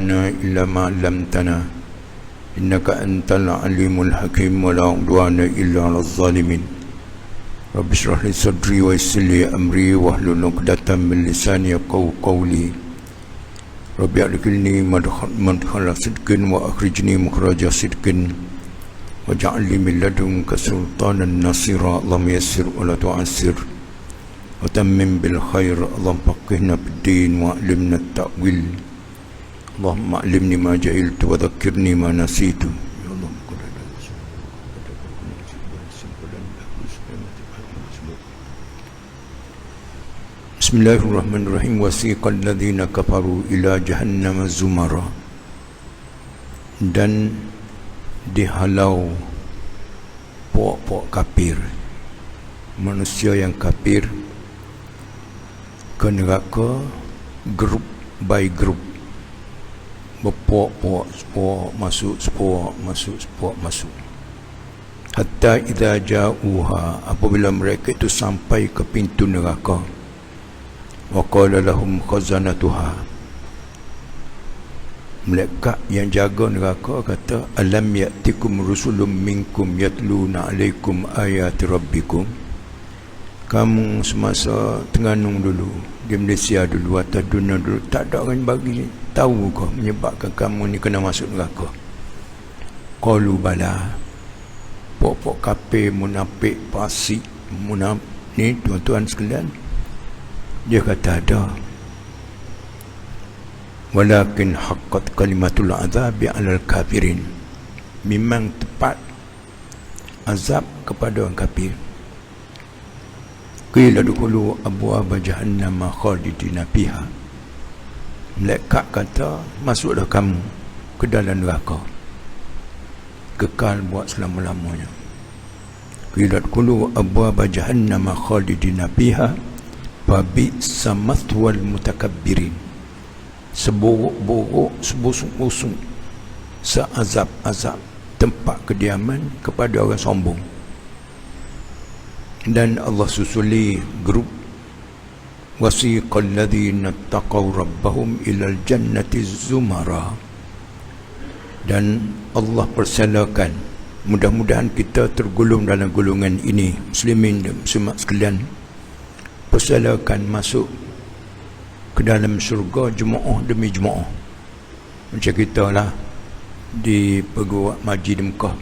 lana illa ma 'allamtana innaka antal alimul hakim wa la 'udwana illa 'alal zalimin. Rabbi shrah li sadri wa yassir li amri wahlul 'uqdatam min lisani yafqahu qawli. Rabbi adkhilni madkhala sidqin wa akhrijni mukhraja sidqin waj'al li min ladunka sultanan nasira. Allahumma yassir wa la tu'assir wa tammim bil khair. Allahumma faqihna fid din wa 'allimna at-ta'wil. Allahumma 'allimni ma jahiltu wa dhakkirni ma nasitu. Ya Allah, Bismillahirrahmanirrahim. Wasiqal ladzina kafaru ila jahannam zumara. Dan dihalau puak-puak kafir, manusia yang kafir, ke neraka grup by grup, berpuak-puak, sepuak masuk, sepuak masuk, sepuak masuk. Hatta idza ja'uha, apabila mereka itu sampai ke pintu neraka, wa qala lahum khazanatuha, malaikat yang jaga neraka kata, alam ya'tikum rusulun minkum yatluna alaikum ayati rabbikum. Kamu semasa Terengganu dulu, di Malaysia dulu, atas dunia dulu, tak ada orang bagi tahu kau menyebabkan kamu ni kena masuk neraka. Qalu bala. Pok-pok kafir, munafik, fasik, ni tuan-tuan sekalian, dia kata ada. Walakin haqqat kalimatul azabi 'alal kafirin. Memang tepat azab kepada orang kafir. Qila dukhulu abwaaba jahannam khalidina fiha. Malaikat kata, masuklah kamu ke dalam neraka, kekal buat selama-lamanya. Qila dukhulu abwaaba jahannam khalidina fiha fa bi'sa mathwal mutakabbirin. Seburuk-buruk, sebusung-busung, seazab-azab tempat kediaman kepada orang sombong. Dan Allah susuli grup, wasiqal ladzina taqaw rabbahum ilal jannati zumara. Dan Allah persilakan, mudah-mudahan kita tergolong dalam golongan ini, muslimin dan muslimat sekalian, persilakan masuk ke dalam syurga jemaah demi jemaah. Macam kita lah di Perguruan Maji di Mekah.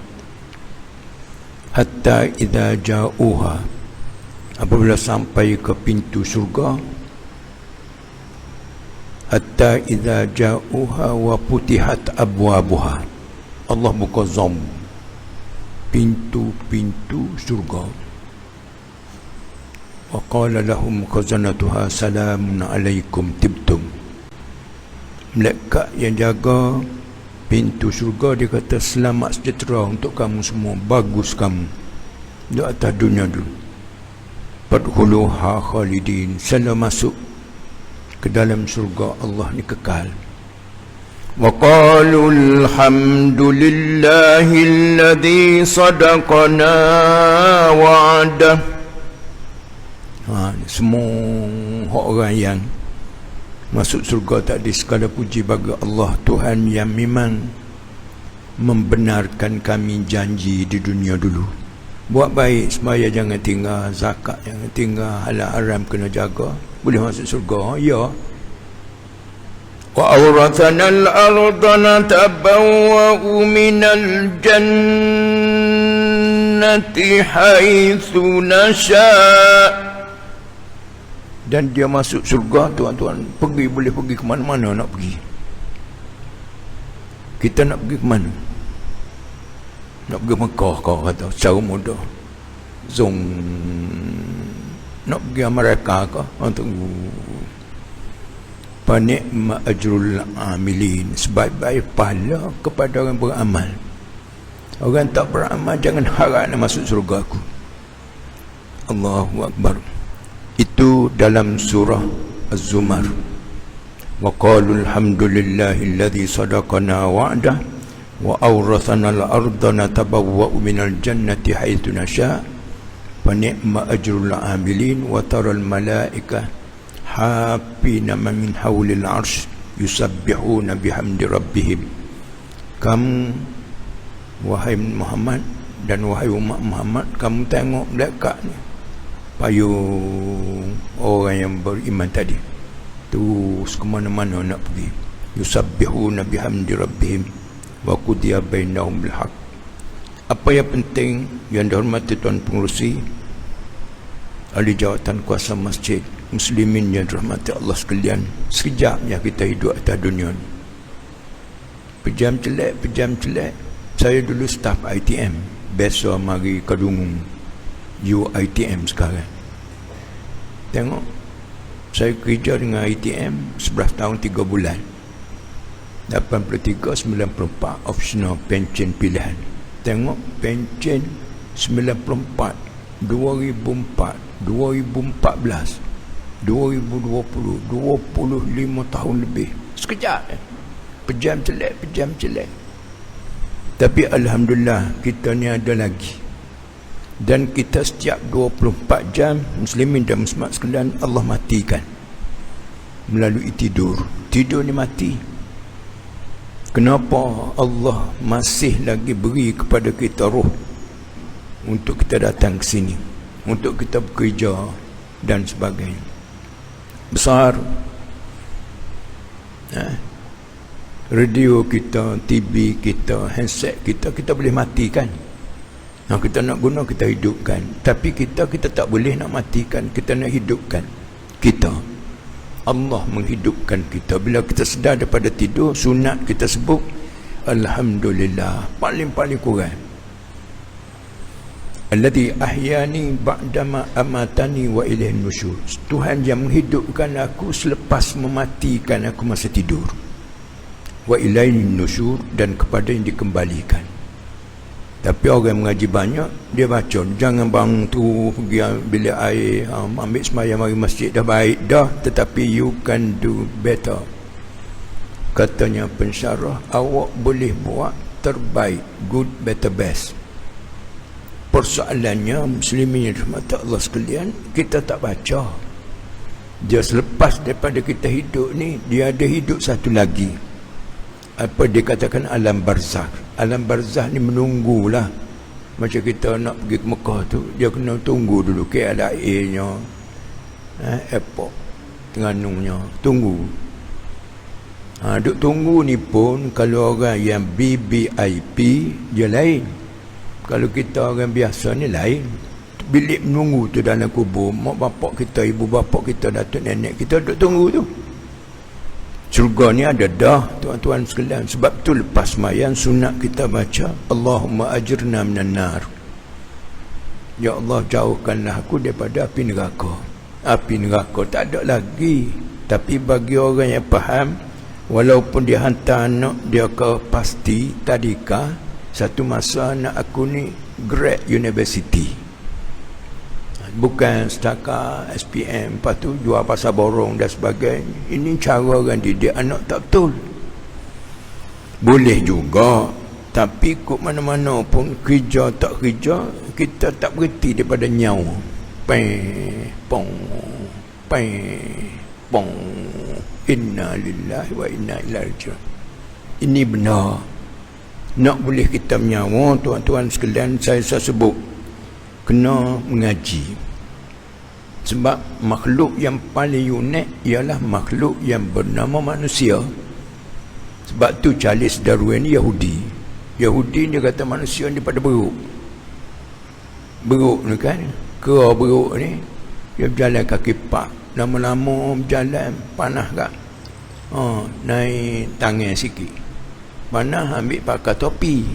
Hatta idza ja'uha, apabila sampai ke pintu syurga. Hatta idza ja'uha wa putihat abwabuha, Allah buka zam pintu-pintu syurga. Wa qala lahum khazanatuha salamun alaikum tibtum. Malaikat yang jaga pintu syurga dia kata, selamat sejahtera untuk kamu semua, bagus kamu di atas dunia dulu. Fadkhuluha khalidin, sila masuk ke dalam syurga Allah ni kekal. Wa qalu alhamdulillahi alladhi sadaqana wa'adah. Semua orang yang masuk surga tadi, segala puji bagi Allah, Tuhan yang memang membenarkan kami janji di dunia dulu. Buat baik, semaya jangan tinggal, zakat jangan tinggal, halal haram kena jaga, boleh masuk surga. Ya. Wa awrathana al-ardha natabawwa'u minal jannati haitsu nasha'. Dan dia masuk surga, tuan-tuan, pergi, boleh pergi ke mana-mana nak pergi. Kita nak pergi ke mana? Nak pergi Mekah kau kata, secara mudah. Zong. Nak pergi Amerika kau, tunggu. Panikma ajrul amilin, sebaik-baik pahala kepada orang beramal. Orang tak beramal jangan harap nak masuk surga aku. Allahu Akbar. Itu dalam surah Az-Zumar. Wa qalu alhamdulillahi alladhi sadaqana wa'dah wa awrathana al-ardha natabawwa'u minal jannati haitsu nasha' fa ni'ma ajrul 'amilin wa taral malaika hafina min hawlil 'arsy yusabbihuna bihamdi rabbihim. Kamu wahai Muhammad dan wahai umat Muhammad, kamu tengok dekat ni payung orang yang beriman tadi, terus ke mana-mana nak pergi. Yusabbihuna bihamdi rabbihim wa qudiya bainahum bil haqq. Apa yang penting yang dihormati Tuan Pengerusi, ahli jawatan kuasa masjid, muslimin yang dirahmati Allah sekalian, sekejapnya kita hidup atas dunia ni. Pejam celek. Saya dulu staf ITM, besok mari Kadungung UITM sekarang. Tengok, saya kerja dengan ITM 11 tahun 3 bulan. 83, 94 optional pencen pilihan. Tengok pencen 94, 2004, 2014, 2020, 25 tahun lebih. Sekejap pejam celek. Tapi alhamdulillah kita ni ada lagi. Dan kita setiap 24 jam, muslimin dan muslimat sekalian, Allah matikan melalui tidur. Tidur ni mati. Kenapa Allah masih lagi beri kepada kita roh untuk kita datang ke sini, untuk kita bekerja dan sebagainya. Besar radio kita, TV kita, handset kita, kita boleh matikan. Kita nak guna, kita hidupkan. Tapi kita tak boleh nak matikan, kita nak hidupkan. Allah menghidupkan kita. Bila kita sedar daripada tidur, sunat kita sebut alhamdulillah, paling-paling kurang. Alladhi ahyani ba'dama amatani wa ilaihin nusyur. Tuhan yang menghidupkan aku selepas mematikan aku masa tidur. Wa ilaihin nusyur, dan kepada yang dikembalikan. Tapi orang mengaji banyak, dia baca, jangan bang tu pergi bilik air, ambil sembahyang mari masjid, dah baik dah, tetapi you can do better. Katanya pensyarah, awak boleh buat terbaik, good, better, best. Persoalannya muslimin yang dirahmati Allah sekalian, kita tak baca. Dia selepas daripada kita hidup ni, dia ada hidup satu lagi. Apa dia katakan alam barzakh. Alam barzakh ni menunggulah. Macam kita nak pergi ke Mekah tu, dia kena tunggu dulu KLIA-nya, airport Terengganu-nya, tunggu. Duk tunggu ni pun kalau orang yang BBIP dia lain. Kalau kita orang biasa ni lain. Bilik menunggu tu dalam kubur, mak bapak kita, ibu bapak kita, datuk nenek kita duk tunggu tu. Syurga ni ada dah, tuan-tuan sekalian. Sebab tu lepas sembahyang sunat kita baca Allahumma ajirna minan nar. Ya Allah, jauhkanlah aku daripada api neraka. Api neraka tak ada lagi. Tapi bagi orang yang faham, walaupun dia hantar anak dia ke pasti tadika, satu masa anak aku ni grad university, bukan setakat SPM, lepas tu jual pasar borong dan sebagainya. Ini cara orang didik anak tak betul. Boleh juga, tapi kok mana-mana pun, kerja tak kerja, kita tak berhenti daripada nyawa. Pong, inna lillahi wa inna ilaihi raji'un. Ini benar. Nak boleh kita menyawa, tuan-tuan sekalian, saya sebut kena mengaji. Sebab makhluk yang paling unik ialah makhluk yang bernama manusia. Sebab tu Charles Darwin ni Yahudi dia kata manusia ni pada beruk ni kan, kera beruk ni, dia berjalan kaki pak, lama-lama berjalan panas kat, naik tangan sikit panas, ambil pakai topi,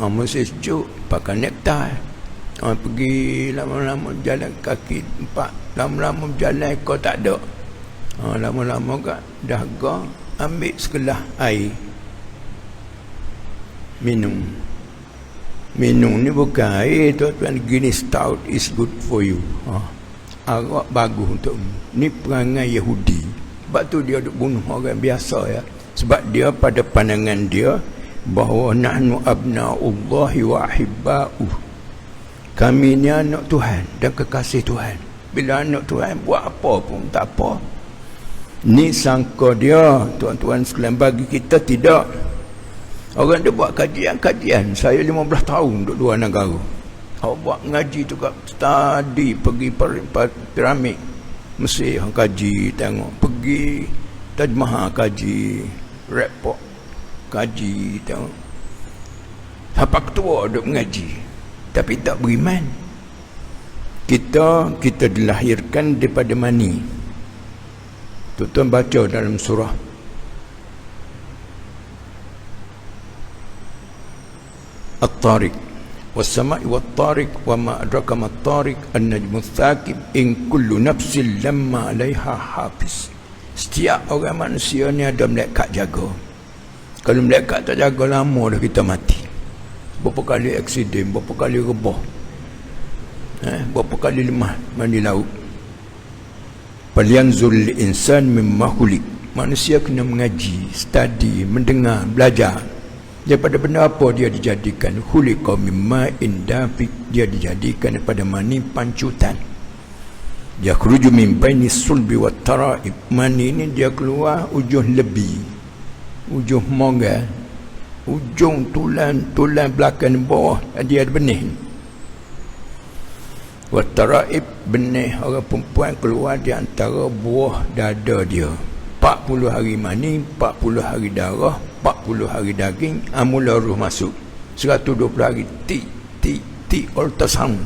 musim sejuk pakai necktie. Pergi lama-lama jalan kaki empat, lama-lama berjalan ekor tak ada, lama-lama kat dahaga, ambil segelas air, minum ni bukan air, tuan-tuan, gini stout is good for you, arak bagus untuk ni. Perangai Yahudi. Sebab tu dia duk bunuh orang biasa ya. Sebab dia pada pandangan dia bahawa nahnu abna'ullahi wa ahibba'uh, kami ni anak Tuhan dan kekasih Tuhan. Bila anak Tuhan buat apa pun tak apa. Ni sangka dia, tuan-tuan sekalian, bagi kita tidak. Orang dia buat kajian. Saya 15 tahun duduk luar negara. Awak buat ngaji tu kat tadi, pergi piramid Mesir kaji, tengok, pergi Taj Mahal kaji, report kaji, tengok. Sampai ketua duduk mengaji, tapi tak beriman. Kita dilahirkan daripada mani. Tuan-tuan baca dalam surah At-Tariq, was-sama'i wat-tariq wa ma adraka mat-tariq an-najmu ats-tsaqib in kullu nafsin lamma 'alaiha hafiz. Setiap orang manusia ni ada malaikat jaga. Kalau malaikat tak jaga, lama dah kita mati. Berapa kali aksiden, berapa kali rebah, berapa kali lemah mandi laut. Falyanzul insan mimma khuliq. Manusia kena mengaji, study, mendengar, belajar. Daripada benda apa dia dijadikan? Khuliqa mimma indafiq. Dia dijadikan daripada mani pancutan. Yakhruju min baini sulbi wat tara'ib. Mani ini dia keluar ujung lebi, ujung mongga, ujung tulang belakang bawah, dia ada benih. Wat tara'ib, benih orang perempuan keluar di antara buah dada dia. 40 hari mani, 40 hari darah, 40 hari daging, mula ruh masuk. 120 hari ti ultrasound.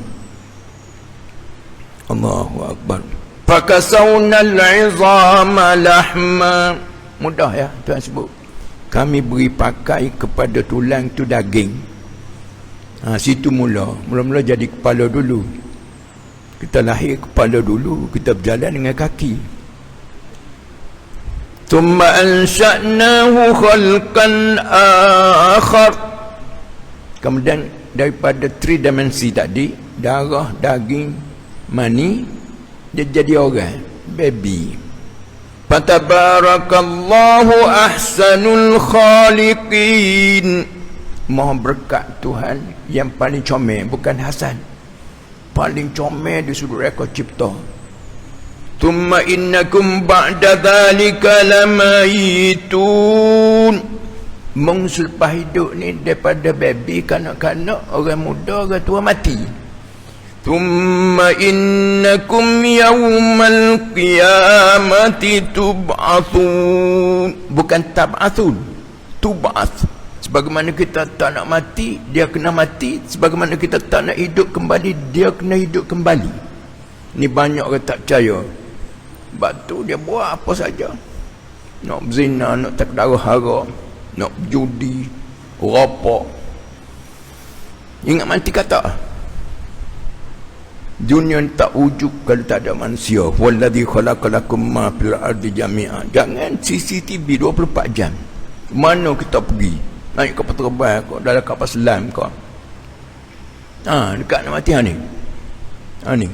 Allahu Akbar. Fakasawnal 'izama lahma. Mudah ya Tuhan sebut. Kami beri pakai kepada tulang tu daging. Situ mula jadi kepala dulu. Kita lahir kepala dulu, kita berjalan dengan kaki. Thumma ansha'nahu khalqan akhar. Kemudian daripada 3 dimensi tadi, darah, daging, mani, dia jadi orang, baby. Fatabarakallahu ahsanul khaliqin. Mohon berkat Tuhan yang paling comel, bukan Hasan, paling comel di sudut rekod cipta. Thumma innakum ba'da dhalika lamayitun. Selepas hidup ni, daripada baby, kanak-kanak, orang muda, orang tua mati. Thumma innakum yawmal qiyamati tub'athun. Bukan tab'athun, tub'ath. Sebagaimana kita tak nak mati, dia kena mati. Sebagaimana kita tak nak hidup kembali, dia kena hidup kembali. Ni banyak orang tak percaya. Sebab tu dia buat apa saja. Nak berzina, nak tak darah haram, nak judi, rokok. Ingat mati kata. Dunia tak wujud kalau tak ada manusia. Wallazi khalaqalakum ma fil ardi jami'a. Jangan CCTV 24 jam. Mana kita pergi? Naik kapal terbang kau, dalam kapal selam kau. Dekat nak mati ni. Ni.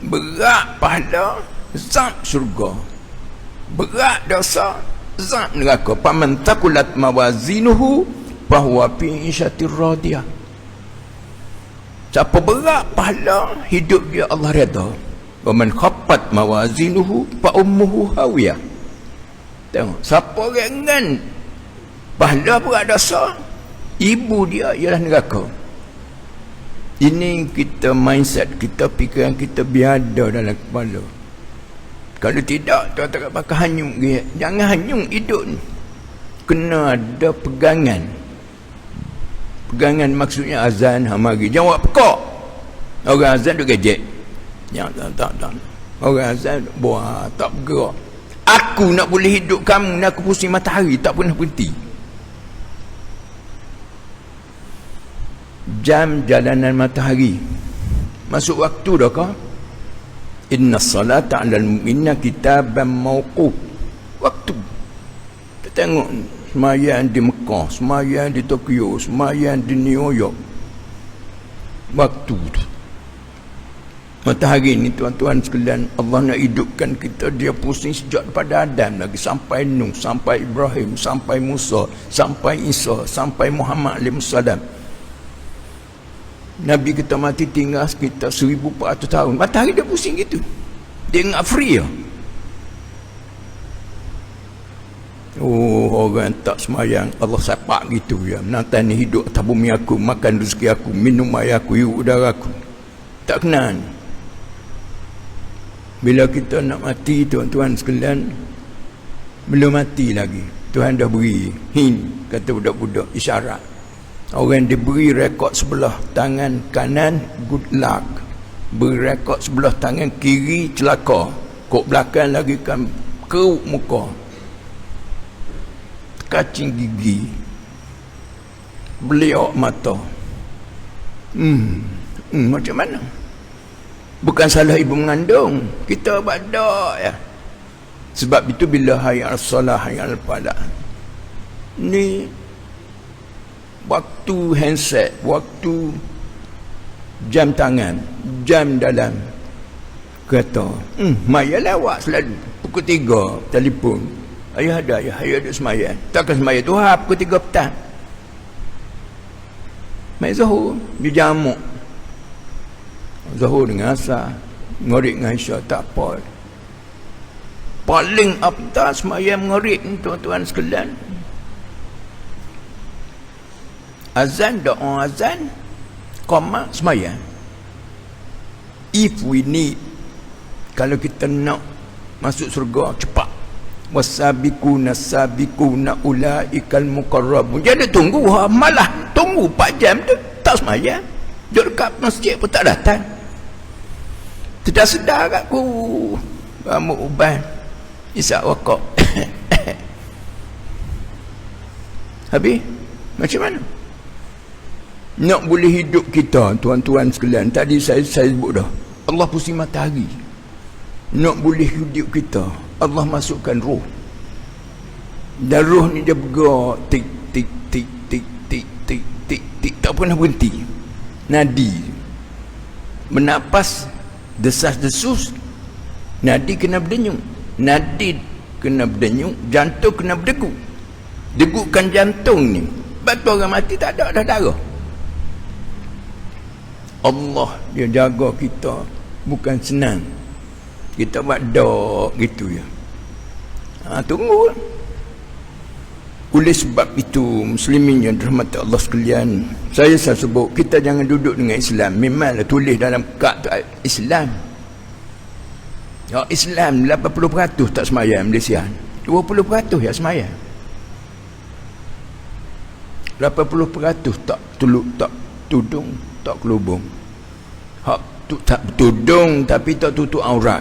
Berat pahala, zat syurga. Berat dosa, zat neraka. Faman taqulat mawazinuhu fahuwa fi 'ishatir radiyah. Siapa berat pahala, hidup dia Allah redha. Wa man khaffat mawazinuhu fa ummuhu hawiyah. Tengok, siapa ringan pahala berat dosa, ibu dia ialah neraka. Ini kita mindset, kita fikiran kita biada dalam kepala. Kalau tidak, tuan-tuan pakai hanyung dia. Jangan hanyung hidup ni. Kena ada pegangan. Pegangan maksudnya azan, mari. Jangan buat pekak. Orang azan duk gejek. Jangan, tak. Orang azan buat, tak bergerak. Aku nak boleh hidup kamu, nak aku pusing matahari, tak pernah berhenti. Jam jalanan matahari masuk waktu dah kah? Inna salata 'alal mu'minina kitaban mawquf. Waktu. Kita tengok semayang di Mekah, semayang di Tokyo, semayang di New York. Waktu tu. Matahari ni tuan-tuan sekalian, Allah nak hidupkan kita, dia pusing sejak daripada Adam lagi sampai Nuh, sampai Ibrahim, sampai Musa, sampai Isa, sampai Muhammad SAW. Nabi kita mati tinggal sekitar 1400 tahun. Matahari dia pusing gitu. Dia ingat free ya. Oh, orang tak semayang Allah sapak gitu ya. Menata ni hidup atas bumi aku, makan rezeki aku, minum air aku, hirup udara aku. Tak kenal. Bila kita nak mati, tuan-tuan sekalian, belum mati lagi, Tuhan dah beri hint, kata budak-budak, isyarat. Orang diberi rekod sebelah tangan kanan, good luck. Beri rekod sebelah tangan kiri, celaka. Kok belakang lagi kan keruk muka, kacing gigi, beliau mata. Macam mana? Bukan salah ibu mengandung, kita badak ya. Sebab itu bila hayal salah, hayal falah, ni waktu handset, waktu jam tangan, jam dalam, kata Maya lawak selalu pukul 3 telefon, ayah ada semayang. Takkan semayang tu pukul 3 petang. Mai Zuhur dia jamuk, Zuhur dengan asar, ngorik dengan Isya, tak apa. Paling abdah semayang ngorik, tuan-tuan sekalian. Azan, doa azan, qamah, semayang. If we need, kalau kita nak masuk surga cepat, wasabiquna sabiquna ulaikal muqarrabun. Jadi tunggu malah tunggu 4 jam tu tak semayang, duduk dekat masjid pun tak datang. Tidak sedar kat aku rambut uban isap wakak. Habis macam mana nak boleh hidup kita, tuan-tuan sekalian? Tadi saya sebut dah, Allah pusing matahari. Nak boleh hidup kita, Allah masukkan roh, dan roh ni dia bergerak tik tik tik tik tik tik tik tik, tak pernah berhenti. Nadi menapas, desas-desus, nadi kena berdenyum, nadi kena berdenyum, jantung kena berdegup. Degupkan jantung ni, batu orang mati tak ada dah darah. Allah dia jaga kita, bukan senang. Kita buat dok gitu ya. Tunggu. Oleh sebab itu, muslimin yang dirahmati Allah sekalian, saya sebut kita jangan duduk dengan Islam. Memanglah tulis dalam kad Islam. Ya, Islam 80% tak semayang Malaysia, 20% ya semayang. 80% tak tudung, tak kelubung. Hak tak tudung tapi tak tutup aurat.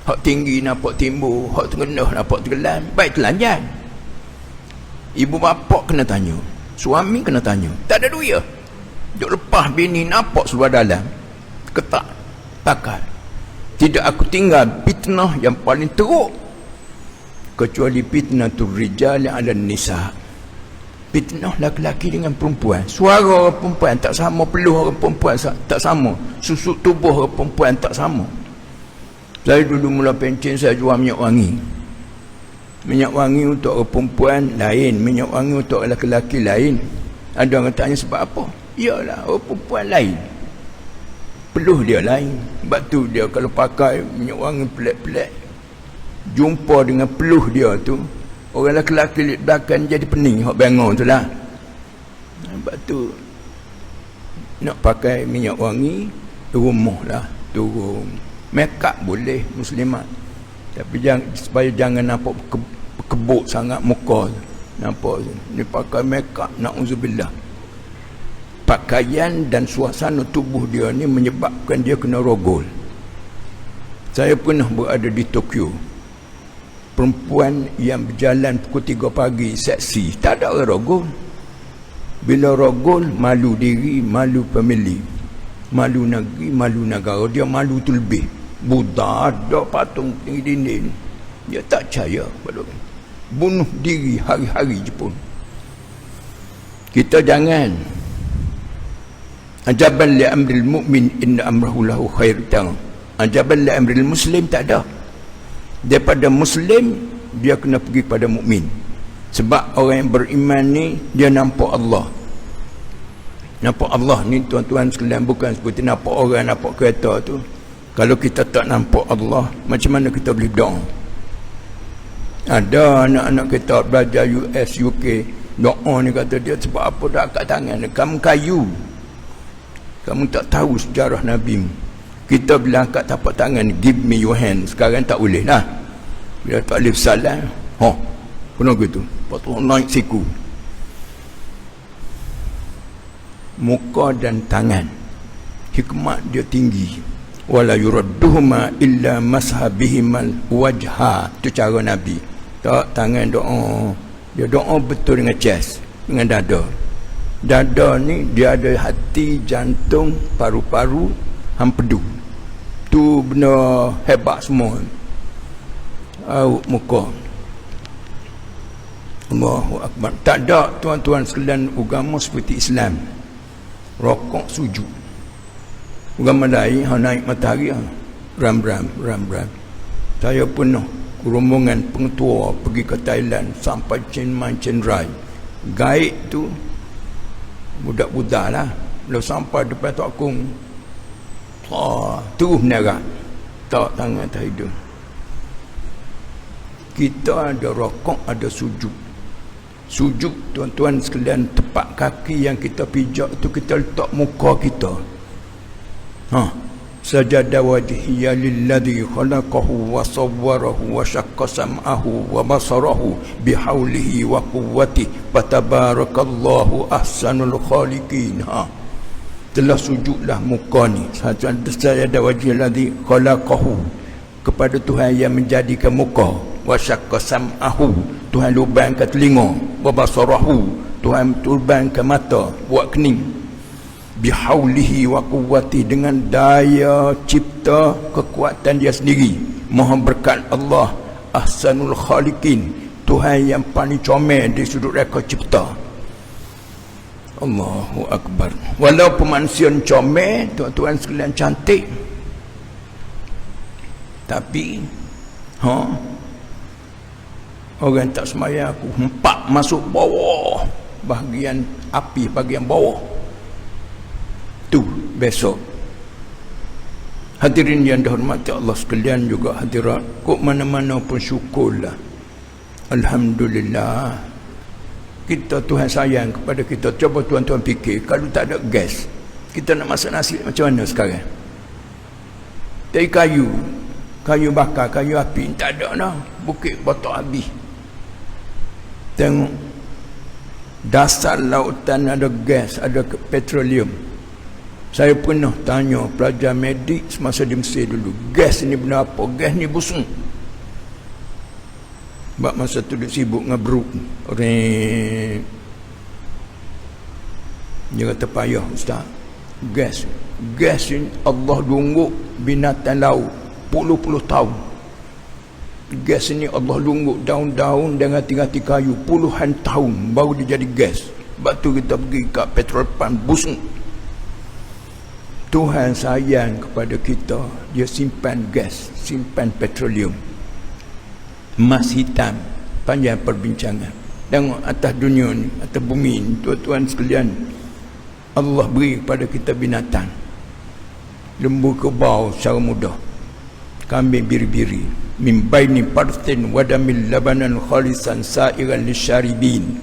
Hak tinggi nampak timbul, hak tengah nampak tenggelam. Baik telanjang. Ibu bapa kena tanya, suami kena tanya. Tak ada duit ya? Duk lepas bini nampak seluar dalam, ketak, takal. Tidak aku tinggal fitnah yang paling teruk kecuali fitnatul rijal ala nisa. Fitnah laki-laki dengan perempuan. Suara orang perempuan tak sama, peluh orang perempuan tak sama, susuk tubuh orang perempuan tak sama. Saya dulu mula pencen, saya jual minyak wangi. Minyak wangi untuk orang perempuan lain, minyak wangi untuk orang lelaki lain. Ada orang tanya sebab apa? Iyalah, orang perempuan lain, peluh dia lain. Sebab tu dia kalau pakai minyak wangi pelik-pelik, jumpa dengan peluh dia tu, orang lelaki belakang jadi pening, hok bangun tu lah. Sebab tu nak pakai minyak wangi rumah lah, turun. Make up boleh muslimat, tapi supaya jangan nampak kebuk sangat muka. Nampak ni pakai make up, na'udzubillah. Pakaian dan suasana tubuh dia ni menyebabkan dia kena rogol. Saya pernah berada di Tokyo. Perempuan yang berjalan pukul 3 pagi seksi, tak ada orang rogol. Bila rogol, malu diri, malu family, malu negeri, malu negara. Dia malu tu lebih. Buddha ada patung tinggi dinding, dia tak percaya pada orang. Bunuh diri hari-hari je pun. Kita jangan. Ajaban li amril mu'min inna amrahu lahu khair. Ajaban li amril muslim tak ada. Daripada muslim dia kena pergi pada mukmin. Sebab orang yang beriman ni dia nampak Allah. Nampak Allah ni tuan-tuan sekalian, bukan seperti nampak orang, nampak kereta tu. Kalau kita tak nampak Allah, macam mana kita boleh doa? Ada anak-anak kita belajar US, UK, doa ni kata dia sebab apa dah angkat tangan. Kamu kayu, kamu tak tahu sejarah Nabi. Kita bila angkat tapak tangan, give me your hand. Sekarang tak boleh lah. Bila tak boleh salam, kena gitu, patut naik siku. Muka dan tangan, hikmat dia tinggi. Wala yuradduhuma illa mashabihimal wajha. Itu cara Nabi. Tak, tangan doa, dia doa betul dengan chest, dengan dada. Dada ni dia ada hati, jantung, paru-paru, empedu. Tu benda hebat semua. Muka. Allahu Akbar. Tak ada tuan-tuan sekalian agama seperti Islam. Rokok sujud. Agama lain naik matahari, ram. Saya pernah rombongan pengetua pergi ke Thailand sampai Chiang Mai, Chiang Rai. Gaib tu budak-budak lah. Lalu sampai depan Tok Kong, terus menerak, tak tangan tak hidung. Kita ada rokok, ada sujud. Sujud, tuan-tuan sekalian, tepat kaki yang kita pijak tu kita letak muka kita. Sajada wajhiya lilladhi khalaqahu wa sawwarahu wa syaqqa sam'ahu wa basarahu bihaulihi wa quwwatihi fatabarakallahu ahsanul khaliqin. Telah sujudlah muka ni. Sajada wajhiya lilladhi khalaqahu, kepada Tuhan yang menjadikan muka. Wa syaqqa sam'ahu, Tuhan lubangkan telinga. Wa basarahu, Tuhan lubangkan mata, buat kening. Bihaulihi wa quwwati, dengan daya cipta, kekuatan dia sendiri. Maha berkat Allah, ahsanul khaliqin, Tuhan yang paling comel di sudut reka cipta. Allahu Akbar. Walaupun manusia comel, tuan-tuan sekalian, cantik, tapi orang tak sembahyang aku empat masuk bawah, bahagian api bahagian bawah tu besok. Hadirin yang dihormati Allah sekalian, juga hadirat, kok mana-mana pun syukurlah. Alhamdulillah, kita Tuhan sayang kepada kita. Coba tuan-tuan fikir, kalau tak ada gas, kita nak masak nasi macam mana sekarang? Dari kayu bakar, kayu api, tak ada dah. Bukit batok habis. Tengok dasar lautan ada gas, ada petroleum. Saya pernah tanya pelajar medik semasa di Mesir dulu, gas ni benda apa? Gas ni busung. Sebab masa tu dia sibuk ngebruk. Dia kata payah ustaz, gas ni Allah lungguk binatang laut puluh-puluh tahun. Gas ni Allah lungguk daun-daun dan hati-hati kayu puluhan tahun baru dia jadi gas. Sebab tu kita pergi kat petrol pump busung. Tuhan sayang kepada kita, dia simpan gas, simpan petroleum, emas hitam. Panjang perbincangan. Tengok atas dunia ni, atas bumi ni, tuan-tuan sekalian, Allah beri kepada kita binatang. Lembu kerbau secara mudah, kambing biri-biri. Min baini parthin wadamil labanan khalisan sa'iran lisyaribin.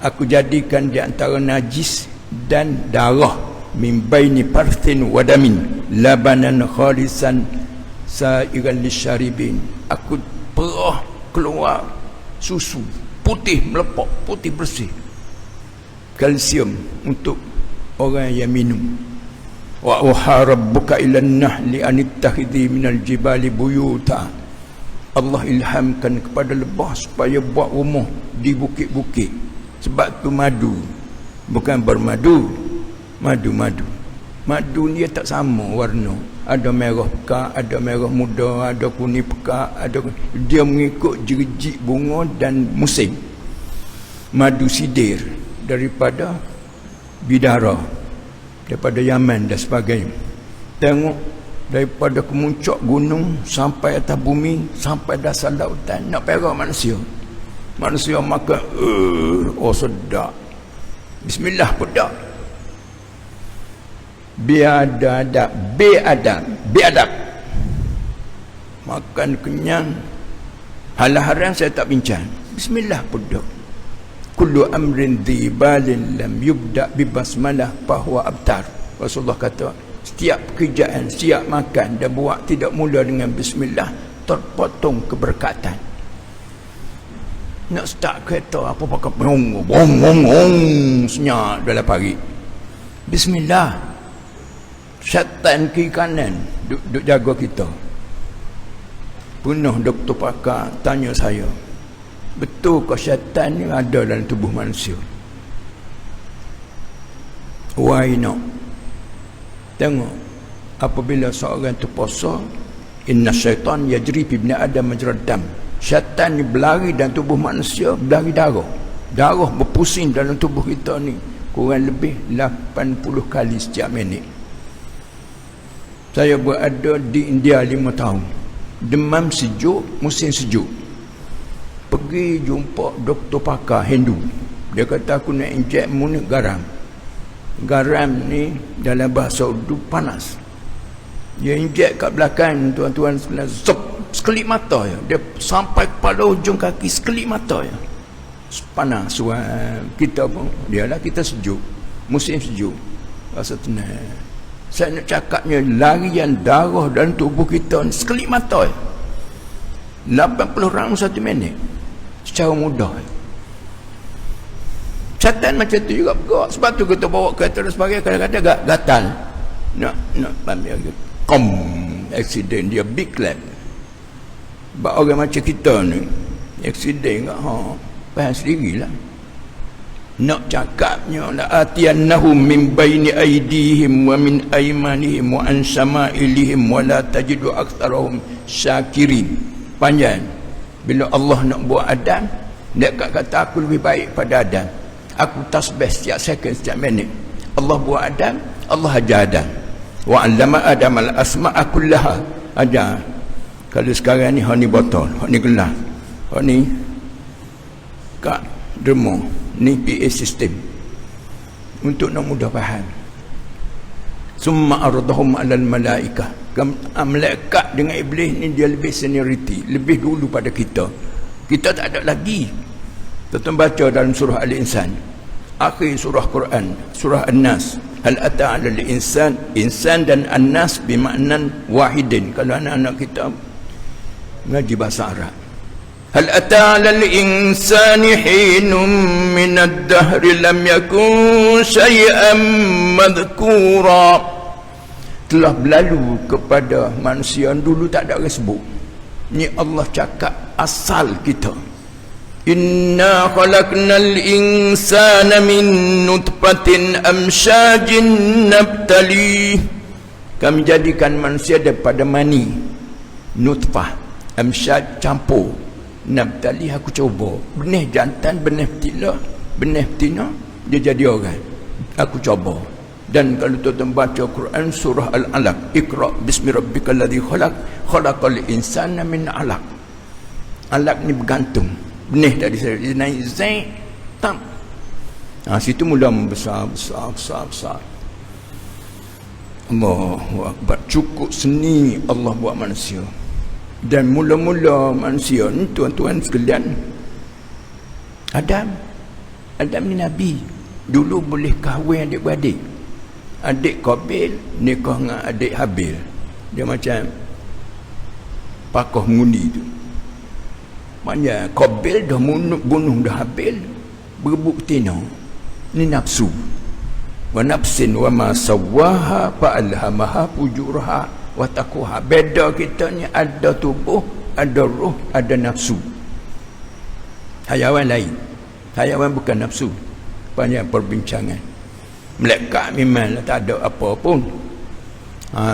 Aku jadikan di antara najis dan darah. Min baini parthin wadamin labanan khalisan sa'iran lisyaribin. Aku perah keluar susu putih melepok, putih bersih, kalsium untuk orang yang minum. Wa auha rabbuka ilan nahli anittakhidhi minal jibali buyuta. Allah ilhamkan kepada lebah supaya buat rumah di bukit-bukit. Sebab tu madu, bukan bermadu, madu ni tak sama warna. Ada merah pekat, ada merah muda, ada kuning pekat, dia mengikut jerjik bunga dan musim. Madu sidir daripada bidara, daripada Yaman dan sebagainya. Tengok, daripada kemuncak gunung sampai atas bumi, sampai dasar lautan, nak perah manusia makan, sedap, bismillah pedak. Biadab makan kenyang, Hal haram saya tak bincang. Bismillah pun dok. Kullu amrin dhibalin lam yubda bi basmalah fahuwa abtar. Rasulullah kata, setiap pekerjaan, setiap makan dan buat tidak mula dengan bismillah, terpotong keberkatan. Nak start kereta apa pakai bong senyap dalam pagi. Bismillah. Syaitan kiri kanan duk jaga kita. Penuh doktor pakar tanya saya, betul ke syaitan ni ada dalam tubuh manusia? Why not? Tengok, apabila seorang tu puasa, inna syaitan yajri fi ibni adam majrad dam. Syaitan ni berlari dalam tubuh manusia, berlari darah. Darah berpusing dalam tubuh kita ni kurang lebih 80 kali setiap minit. Saya berada di India 5 tahun. Demam sejuk, musim sejuk. Pergi jumpa doktor pakar Hindu. Dia kata aku nak injek mu ni garam. Garam ni dalam bahasa Urdu panas. Dia injek kat belakang tuan-tuan sekalian, sekelip mata ya. Dia sampai kepala hujung kaki, sekelip mata ya. Panas kita pun, dialah kita sejuk, musim sejuk, rasa tenang. Saya nak cakapnya larian darah dalam tubuh kita ni sekelip mata ya. 80 round 1 minit secara mudah ya. Syaitan macam tu juga bergerak. Sebab tu kita bawa kereta dan sebagainya, kadang-kadang gatal nak ambil accident dia big clap. Sebab orang macam kita ni accident kat faham sendirilah. Nak cakapnya la atiyannahum min baini aydihim wa min aymanihim wa an shama'ilihim wa la tajidu aktsarahum syakirin. Panjang. Bila Allah nak buat Adam, dia kata aku lebih baik pada Adam. Aku tasbih setiap second, setiap minit. Allah buat Adam, Allah ajar Adam. Wa 'allama Adam al-asma'a kullaha. Ajar. Kalau sekarang ni hak ni botol, hak ni gelas, hak ni kak derma, ni PA system untuk nak mudah faham. Summa ardahum 'alal malaikah. Malaikat dengan iblis ni dia lebih seniority, lebih dulu pada kita. Kita tak ada lagi. Kita baca dalam surah Al-Insan, akhir surah Quran, surah An-Nas, hal ata 'alal insan, insan dan An-Nas bermakna wahidin. Kalau anak-anak kita ngaji bahasa Arab, hal ata 'alal insani hinum min ad-dahri lam yakun syai'an madhkura. Telah berlalu kepada manusia yang dulu tak ada orang sebut. Ni Allah cakap asal kita. Inna khalaqnal insana min nutfatin amsyajin nabtali. Kami jadikan manusia daripada mani, nutfah, amsyaj campur, nabtali aku cuba. Benih jantan, benih betina, benih betina, dia jadi orang. Aku coba. Dan kalau tuan-tuan baca Quran surah Al-Alaq, Iqra bismi rabbikal ladzi khalaq, khalaqal insana min 'alaq. Alaq ni bergantung, benih dari dia naik zain tam. Situ mula membesar besar. Allahu akbar. Cukup seni Allah buat manusia. Dan mula-mula manusia ni tuan-tuan sekalian, Adam ni nabi. Dulu boleh kahwin adik-beradik. Adik Qabil nikah dengan adik Habil. Dia macam pakoh mengundi tu. Maknanya Qabil dah bunuh dah Habil, berebut betina. Ni nafsu. Wa nafsin wa ma sawwaha fa alhamaha fujuraha wa taqwaha. Beda kita ni ada tubuh, ada roh, ada nafsu. Hayawan lain. Hayawan bukan nafsu. Banyak perbincangan. Malaikat memang tak ada apa pun.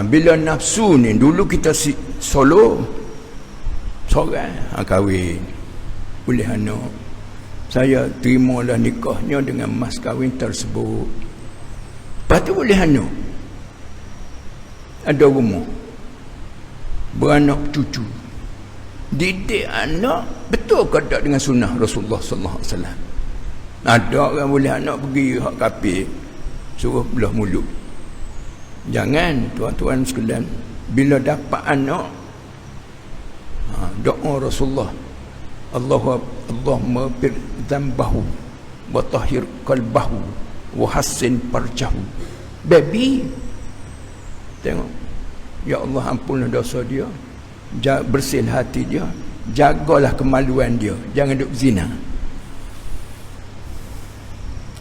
Bila nafsu ni, dulu kita solo seorang kahwin, boleh anak. Saya terimalah nikahnya dengan mas kahwin tersebut. Lepas tu boleh anak, ada rumah, beranak cucu, didik anak. Betul ke tak dengan sunnah Rasulullah sallallahu alaihi wasallam? Ada orang boleh anak pergi hak kafir, suruh belah mulut. Jangan tuan-tuan sekalian, bila dapat anak, doa Rasulullah Allahumma bir dzambahu wa tahhir qalbahu wa hassin farjahu. Baby, tengok, ya Allah ampunlah dosa dia, bersih hati dia, jagalah kemaluan dia, jangan duk zina.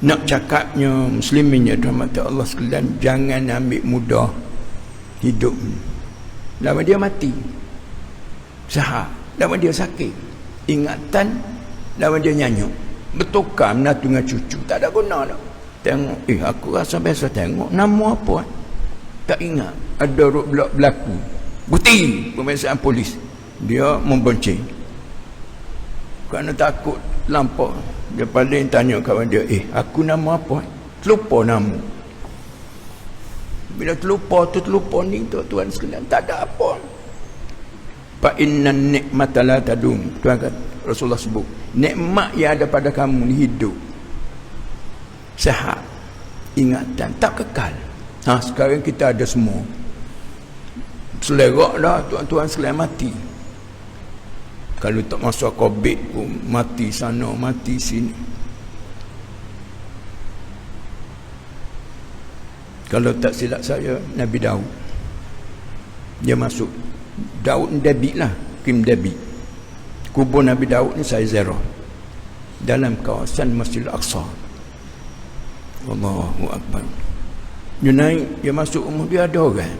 Nak cakapnya muslimin ya rahmat Allah sekalian, jangan ambil mudah hidup. Lama dia mati, sahak, lama dia sakit, ingatan, lama dia nyanyuk, bertukar menatu dengan cucu, tak ada guna dah. Tengok, aku rasa biasa tengok, nama apa? Tak ingat. Ada berlaku bukti pemeriksaan polis, dia membonceng kerana takut lampau. Dia paling tanya kawan dia, aku nama apa? Terlupa nama. Bila terlupa ni tuan sekalian, tak ada apa. Fa innan ni'mata la tadum. Tuan kata, Rasulullah sebut, nikmat yang ada pada kamu ni hidup, sehat, ingatan, tak kekal. Sekarang kita ada semua. Selerak dah tuan-tuan sekalian mati. Kalau tak masa COVID pun mati sana, mati sini. Kalau tak silap saya, Nabi Daud, dia masuk. Daud David lah, Kim David. Kubur Nabi Daud ni saya ziarah dalam kawasan Masjidil Aqsa. Allahu Akbar. Dia naik, dia masuk rumah dia, ada orang.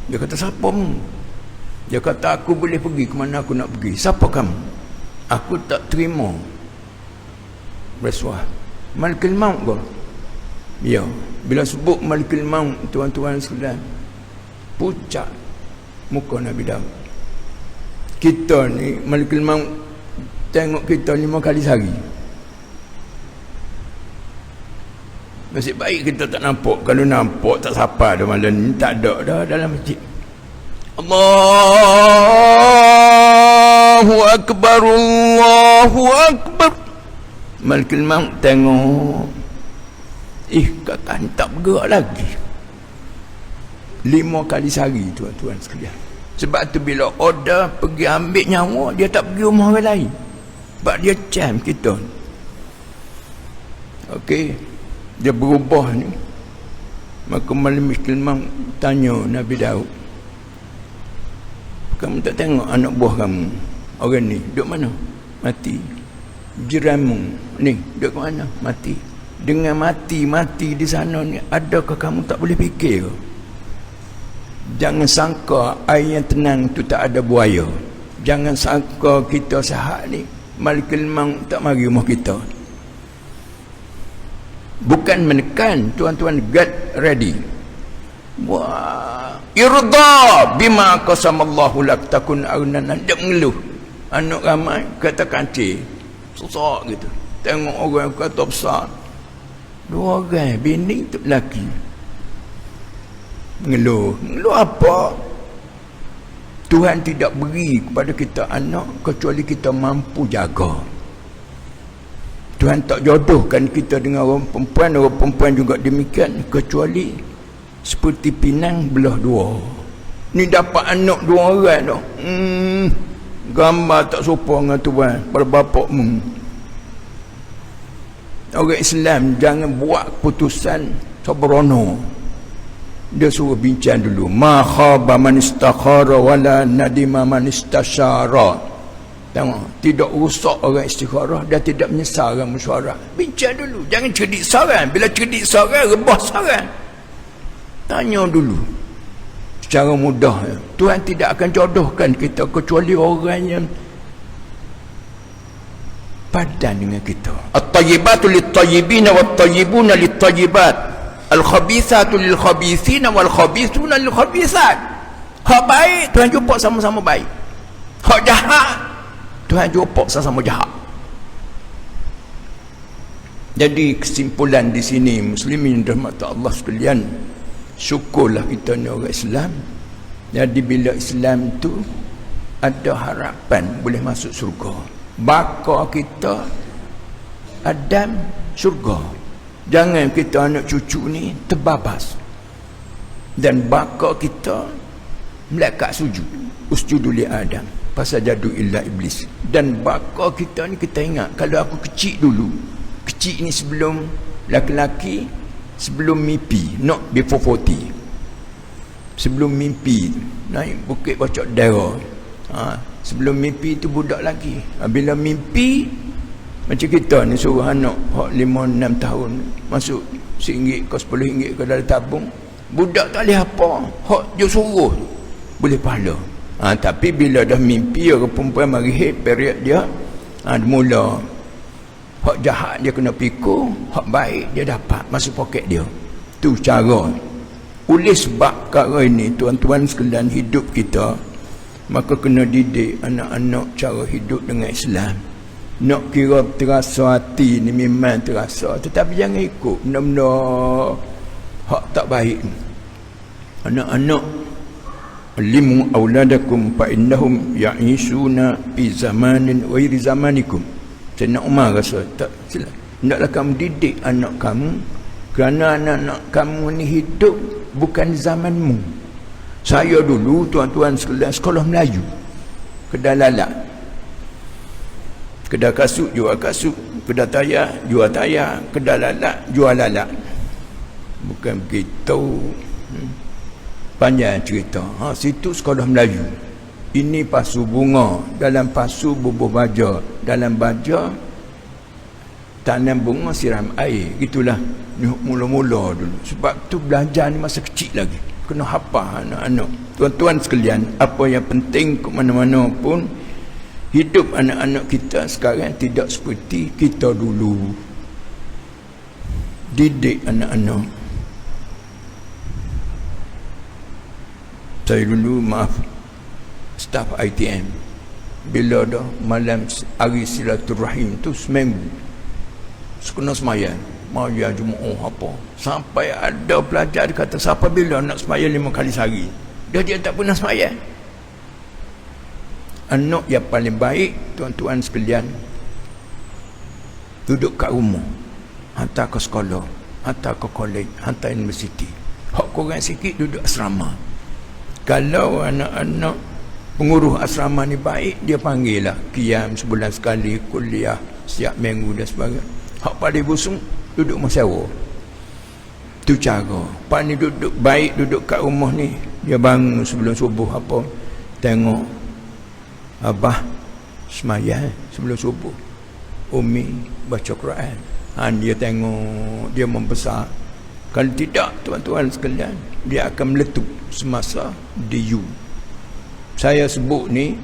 Dia kata, siapa mu? Dia kata, aku boleh pergi ke mana aku nak pergi. Siapa kamu? Aku tak terima rasuah. Malikul Maut ke? Ya. Bila sebut Malikul Maut, tuan-tuan sekalian, pucat muka Nabi Daud. Kita ni Malikul Maut tengok kita 5 kali sehari. Nasib baik kita tak nampak. Kalau nampak tak sapa dah malam ni, tak ada dah dalam masjid. Allahu Akbar, Allahu Akbar. Malikul Maut tengok, kata ni tak bergerak lagi. 5 kali sehari tuan-tuan sekalian. Sebab tu bila order pergi ambil nyawa, dia tak pergi rumah orang lain. Sebab dia jam kita. Okey, dia berubah ni. Maka Malikul Maut tanya Nabi Daud, kamu tak tengok anak buah kamu, orang ni duduk mana? Mati. Jiranmu ni duduk mana? Mati. Dengan mati di sana ni, adakah kamu tak boleh fikir? Jangan sangka air yang tenang tu tak ada buaya. Jangan sangka kita sihat ni, Malikul Maut tak mari rumah kita. Bukan menekan, tuan-tuan, get ready. Wah, irda bima qasamallahu lak takun agnan. Dia mengeluh. Anak ramai kata kancil, susah gitu. Tengok orang kata besar, 2 orang, bini tu lelaki. Mengeluh apa? Tuhan tidak beri kepada kita anak kecuali kita mampu jaga. Tuhan tak jodohkan kita dengan orang perempuan juga demikian, kecuali seperti pinang belah 2. Ni dapat anak 2 orang dah. Gambar tak serupa dengan Tuhan pada bapakmu. Orang Islam jangan buat keputusan sabrono. Dia suruh bincang dulu. Ma khaba man istakhara wala nadima man istasyara. Tengok, tidak rusak orang istikharah dan tidak menyesal orang mesyuarat. Bincang dulu, jangan cerdik seorang. Bila cerdik seorang, rebah seorang. Tanya dulu secara mudah. Tuhan tidak akan jodohkan kita kecuali orang yang padan dengan kita. At-tayyibatu lit-tayyibina wat-tayyibuna lit-tayyibat. Al-khabithatu lil-khabithina wal-khabithuna lil-khabithat. Hak baik Tuhan jumpa sama-sama baik. Hak jahat Tuhan jumpa sama-sama jahat. Jadi kesimpulan di sini, muslimin rahmat Allah sekalian, syukurlah kita ni orang Islam. Jadi bila Islam tu ada harapan boleh masuk syurga. Baka kita Adam syurga. Jangan kita anak cucu ni terbabas. Dan baka kita melekat sujud. Usjudu li Adam. pasal jadu illa iblis. Dan bakal kita ni, kita ingat kalau aku kecil dulu, kecil ni sebelum laki-laki, sebelum mimpi, not before 40, sebelum mimpi naik bukit Bocok Dera, sebelum mimpi tu budak lagi. Bila mimpi macam kita ni, suruh anak hak 5-6 tahun masuk RM1 ke RM10 ke dalam tabung, budak tak boleh apa, hak dia suruh boleh pahala. Tapi bila dah mimpi, orang perempuan mari hit period dia, mula hak jahat dia kena pikul, hak baik dia dapat masuk poket dia. Tu cara. Oleh sebab perkara ini, tuan-tuan sekalian, hidup kita maka kena didik anak-anak cara hidup dengan Islam. Nak kira terasa hati ni memang terasa, tetapi jangan ikut benda-benda hak tak baik. Anak-anak, limu auladakum fa innahum ya'ishuna fi zamanin ghairi zamanikum. Sayyidina Umar rasa tak silap, hendaklah kamu didik anak kamu, kerana anak-anak kamu ni hidup bukan zamanmu. Saya dulu, tuan-tuan sekalian, sekolah Melayu, kedai lalak, kedai kasut jual kasut, kedai tayar jual tayar, kedai lalak jual lalak. Bukan begitu. Panjang cerita. Situ sekolah Melayu. Ini pasu bunga, dalam pasu bubuh baja, dalam baja tanam bunga, siram air. Gitulah mula-mula dulu. Sebab tu belajar ni masa kecil lagi, kena hafal anak-anak. Tuan-tuan sekalian, apa yang penting ke mana-mana pun, hidup anak-anak kita sekarang tidak seperti kita dulu. Didik anak-anak. Saya dulu, maaf, staf ITM, bila dah malam hari silaturahim tu seminggu, kena semayang, maya Jumaat apa, sampai ada pelajar dia kata, siapa bila nak semayang 5 kali sehari, dia tak pernah semayang. Anak yang paling baik, tuan-tuan sekalian, duduk kat rumah, hantar ke sekolah, hantar ke kolej, hantar universiti. Hak kurang sikit duduk asrama. Kalau anak-anak pengurus asrama ni baik, dia panggil lah qiyam sebulan sekali, kuliah setiap minggu dan sebagainya. Hak paling busung duduk masyawa. Tu cara. Pak ni duduk baik, duduk kat rumah ni, dia bangun sebelum subuh apa, tengok abah semayang sebelum subuh, umi baca Quran. Dia tengok, dia membesar. Kalau tidak, tuan-tuan sekalian, dia akan meletup semasa DU. Saya sebut ni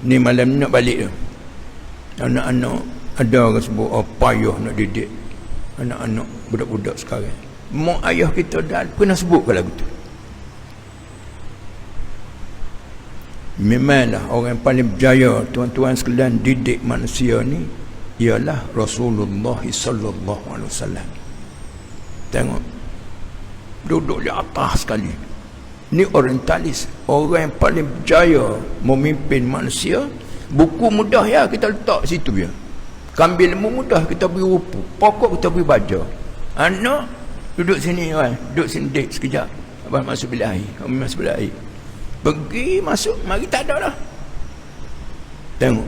malam nak balik tu. Anak-anak, ada orang sebut, payah nak didik anak-anak budak-budak sekarang. Mak ayah kita dah pernah sebut ke lagu tu. Memanglah orang yang paling berjaya, tuan-tuan sekalian, didik manusia ni ialah Rasulullah sallallahu alaihi wasallam. Tengok, duduk di atas sekali. Ni orientalis, orang yang paling berjaya memimpin manusia. Buku mudah ya kita letak situ ya. Kambil lembu mudah kita beri rupa, pokok kita beri baja. Anak duduk sini kan, duduk sini dek sekejap. Abang masuk bilik air, kami masuk bilik air. Pergi masuk, mari tak ada dah. Tengok.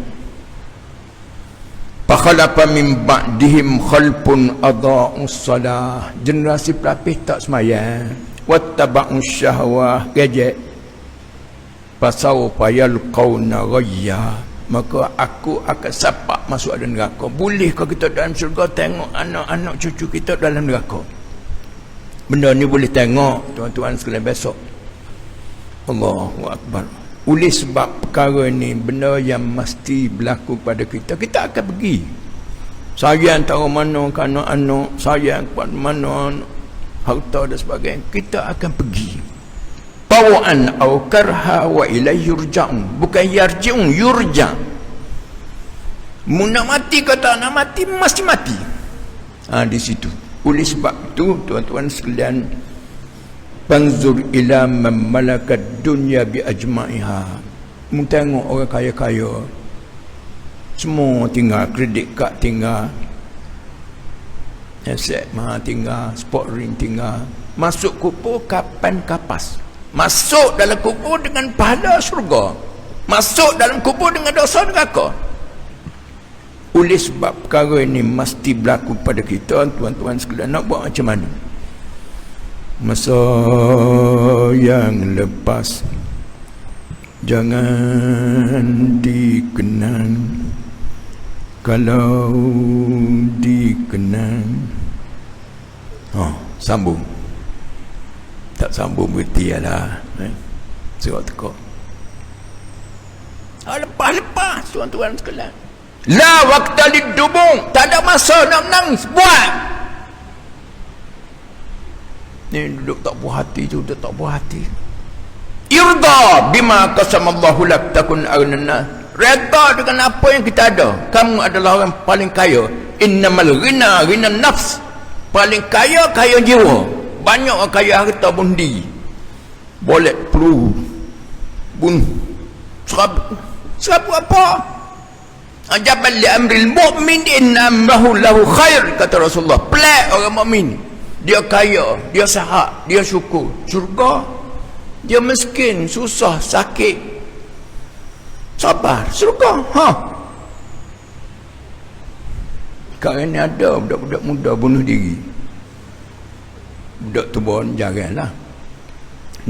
Fakhalafa min ba'dihim khalfun adha'us salah. Generasi pelapis tak semayang, wattaba'us syahwah, gadget. Fasawfa yalqawna ghayya. Maka aku akan sapak masuk dalam neraka. Bolehkah kita dalam syurga tengok anak-anak cucu kita dalam neraka? Benda ni boleh tengok, tuan-tuan sekalian, besok. Allahu Akbar. Oleh sebab perkara ni, benda yang mesti berlaku pada kita, kita akan pergi. Sayang tahu mana ke anak-anak, sayang kepada mana harta dan sebagainya, kita akan pergi. Tawa'an au karha wa ilaihi yurja'un. Bukan yarji'un, yurja'. Mu nak mati kata nak mati, mesti mati. Di situ. Oleh sebab itu, tuan-tuan sekalian, panzur ila man malakat dunya bi ajma'iha. Mu tengok orang kaya-kaya, semua tinggal kredit kad, tinggal aset mahal, tinggal sport ring, tinggal. Masuk kubur kapan kapas. Masuk dalam kubur dengan pahala syurga. masuk dalam kubur dengan dosa neraka. Oleh sebab perkara ini mesti berlaku pada kita, tuan-tuan sekalian. Nak buat macam mana? Masa yang lepas jangan dikenang, kalau dikenang sambung. Tak sambung berhenti lah. Surat tekak. Lepas-lepas tuan-tuan sekalian. La waqta lidubung. Tak ada masa nak menangis. Buat. Ni duduk tak puas hati tu, duduk tak puas hati. Irda bima qasamallahu lak takun aghnana. Reda dengan apa yang kita ada. Kamu adalah orang paling kaya. Innamal ghina ghina nafs. Paling kaya jiwa. Banyak orang kaya harta bundi, boleh peluru, bunuh, serabut apa? Ajaban li amril mu'min inna amrahu lahu khair, kata Rasulullah. Pelik orang mukmin. Dia kaya, dia sihat, dia syukur, syurga. Dia miskin, susah, sakit, sabar, syurga. Sekarang ni ada budak-budak muda bunuh diri. Budak tu pun janganlah.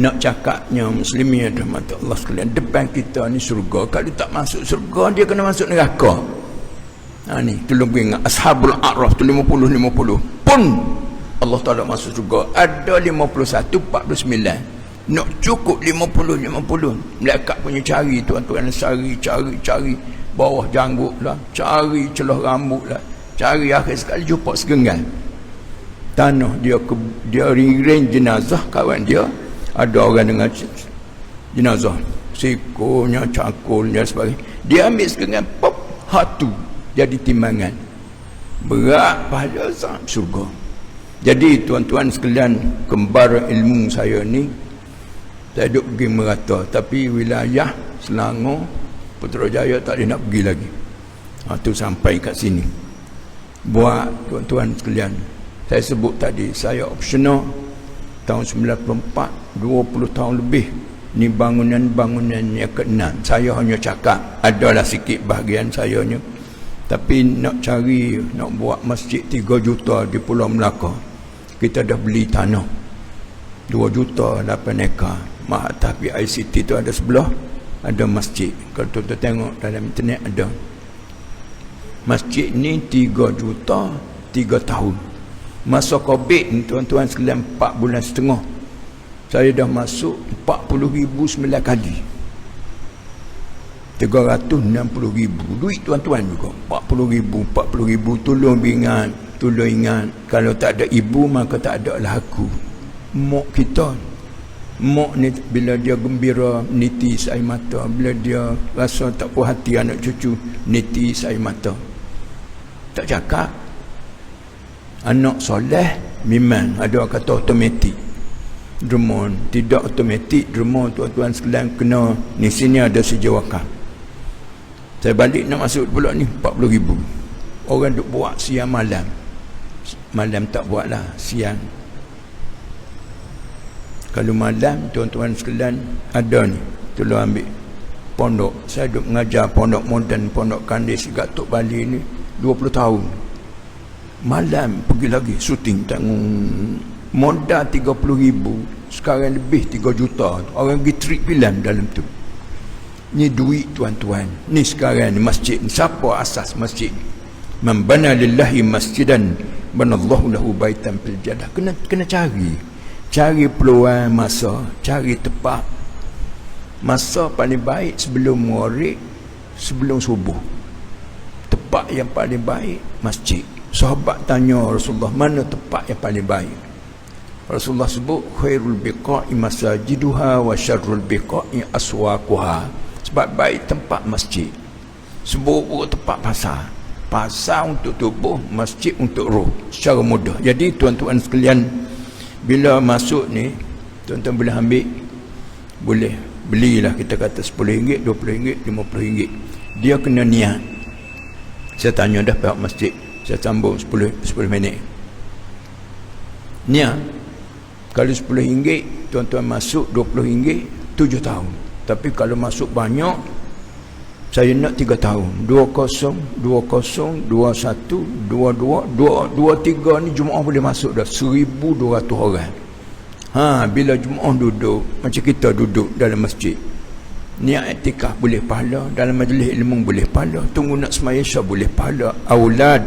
Nak cakapnya muslimin ada mata Allah sekalian, depan kita ni surga. Kalau tak masuk surga, dia kena masuk neraka. Ni tolong ingat Ashabul A'raf tu 50 pun Allah Ta'ala masuk surga. Ada 51 49. Nak cukup 50 malaikat punya cari, tuan-tuan, cari bawah janggut lah, cari celah rambut lah, cari akhir sekali jumpa segenggan tanah. Dia ring jenazah kawan dia. Ada orang dengan jenazah, sikonya, cakulnya, sebagainya. Dia ambil sekenggan, pop, hatu jadi timbangan. Berat pahala surga. Jadi tuan-tuan sekalian, kembar ilmu saya ni, saya duduk pergi merata. Tapi wilayah Selangor, Putrajaya tak boleh nak pergi lagi. Tu sampai kat sini. Buat tuan-tuan sekalian, saya sebut tadi, saya opsional tahun 94, 20 tahun lebih. Ni bangunan-bangunan yang ke-6. Saya hanya cakap, adalah sikit bahagian sayanya. Tapi nak cari, nak buat masjid 3 juta di Pulau Melaka. Kita dah beli tanah 2 juta 8 ekar. Tapi ICT tu ada sebelah, ada masjid. Kalau tuan-tuan tengok dalam internet ada. Masjid ni 3 juta 3 tahun. Masa COVID ni tuan-tuan sekalian 4 bulan setengah, saya dah masuk 40,000 9 kali. 360,000 duit tuan-tuan juga. 40,000 tolong ingat, kalau tak ada ibu maka tak ada lah aku. Mak kita, mak ni bila dia gembira nitis air mata, bila dia rasa tak puas hati anak cucu nitis air mata. Tak cakap. Anak soleh memang ada orang kata automatik derma. Tidak automatik derma tuan-tuan sekalian, kena ni sini ada sejawakah. Saya balik nak masuk pula ni 40,000. Orang duk buat siang malam. Malam tak buat lah, siang. Kalau malam tuan-tuan sekalian ada ni, tolong ambil pondok. Saya duk mengajar pondok moden, pondok Kandis Gatok Bali ni 20 tahun. Malam pergi lagi syuting, tengok modal 30,000, sekarang lebih 3 juta. Orang pergi trip filem dalam tu. Ni duit tuan-tuan. Ni sekarang ni masjid. Siapa asas masjid? Man bana lillahi masjidan banallahu lahu baitan fil jannah. Kena cari peluang masa, cari tepat. Masa paling baik sebelum maghrib, sebelum subuh. Tempat yang paling baik masjid. Sahabat tanya Rasulullah, mana tempat yang paling baik? Rasulullah sebut khairul biqa'i masajiduha wa syarrul biqa'i aswaquha. Sebab baik tempat masjid. Sebut tempat pasar. Pasar untuk tubuh, masjid untuk roh, secara mudah. Jadi tuan-tuan sekalian, bila masuk ni, tuan-tuan boleh ambil, boleh belilah, kita kata RM10, RM20, RM50. Dia kena niat. Saya tanya dah pihak masjid, saya sambung 10 minit. Niat. Kalau RM10, tuan-tuan masuk RM20, 7 tahun. Tapi kalau masuk banyak, Saya nak 3 tahun. 20, 20, 21, 22, 23 ni Jumaat boleh masuk dah 1,200 orang. Bila Jumaat duduk macam kita duduk dalam masjid, niat iktikaf boleh pahala, dalam majlis ilmu boleh pahala, tunggu nak sembahyang Isyak boleh pahala. Aulad